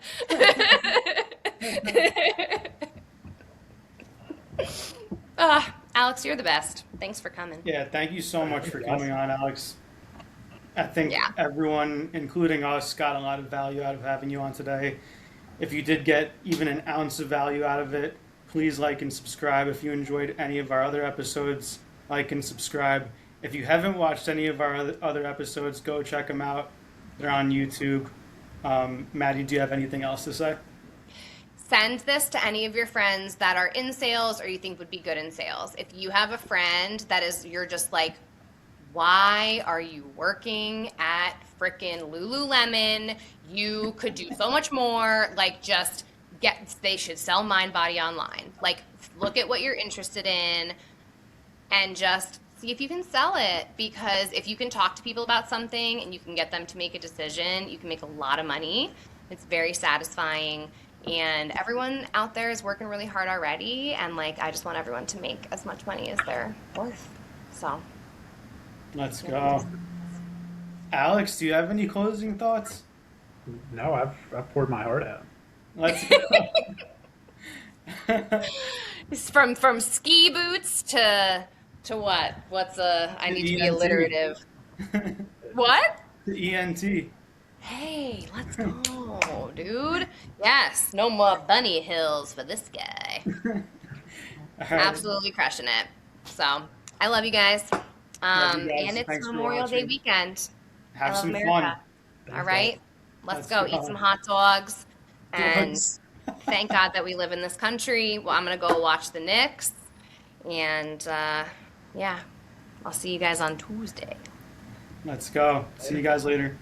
Alex, you're the best. Thanks for coming. Yeah, thank you so much for coming on, Alex. I think everyone, including us, got a lot of value out of having you on today. If you did get even an ounce of value out of it, please like and subscribe. If you enjoyed any of our other episodes, like and subscribe. If you haven't watched any of our other episodes, go check them out. They're on YouTube. Maddie, do you have anything else to say? send this to any of your friends that are in sales or you think would be good in sales. If you have a friend that is, you're just like, why are you working at frickin' Lululemon? You could do so much more. Like, just they should sell Mind Body online. Like, look at what you're interested in and just see if you can sell it. Because if you can talk to people about something and you can get them to make a decision, you can make a lot of money. It's very satisfying. And everyone out there is working really hard already. And, like, I just want everyone to make as much money as they're worth. So. Let's go. Alex, do you have any closing thoughts? No, I've poured my heart out. Let's go. It's from ski boots to what? I need to be alliterative. What? The ENT. Hey, let's go, dude. Yes, no more bunny hills for this guy. Absolutely crushing it. So, I love you guys. Love you guys. And it's Thanks for Memorial Day watching. weekend. Have I love some America. fun. All right, let's go go. eat some hot dogs. And Dogs. thank God that we live in this country. Well, I'm gonna go watch the Knicks, and yeah, I'll see you guys on Tuesday. Let's go. See you guys later.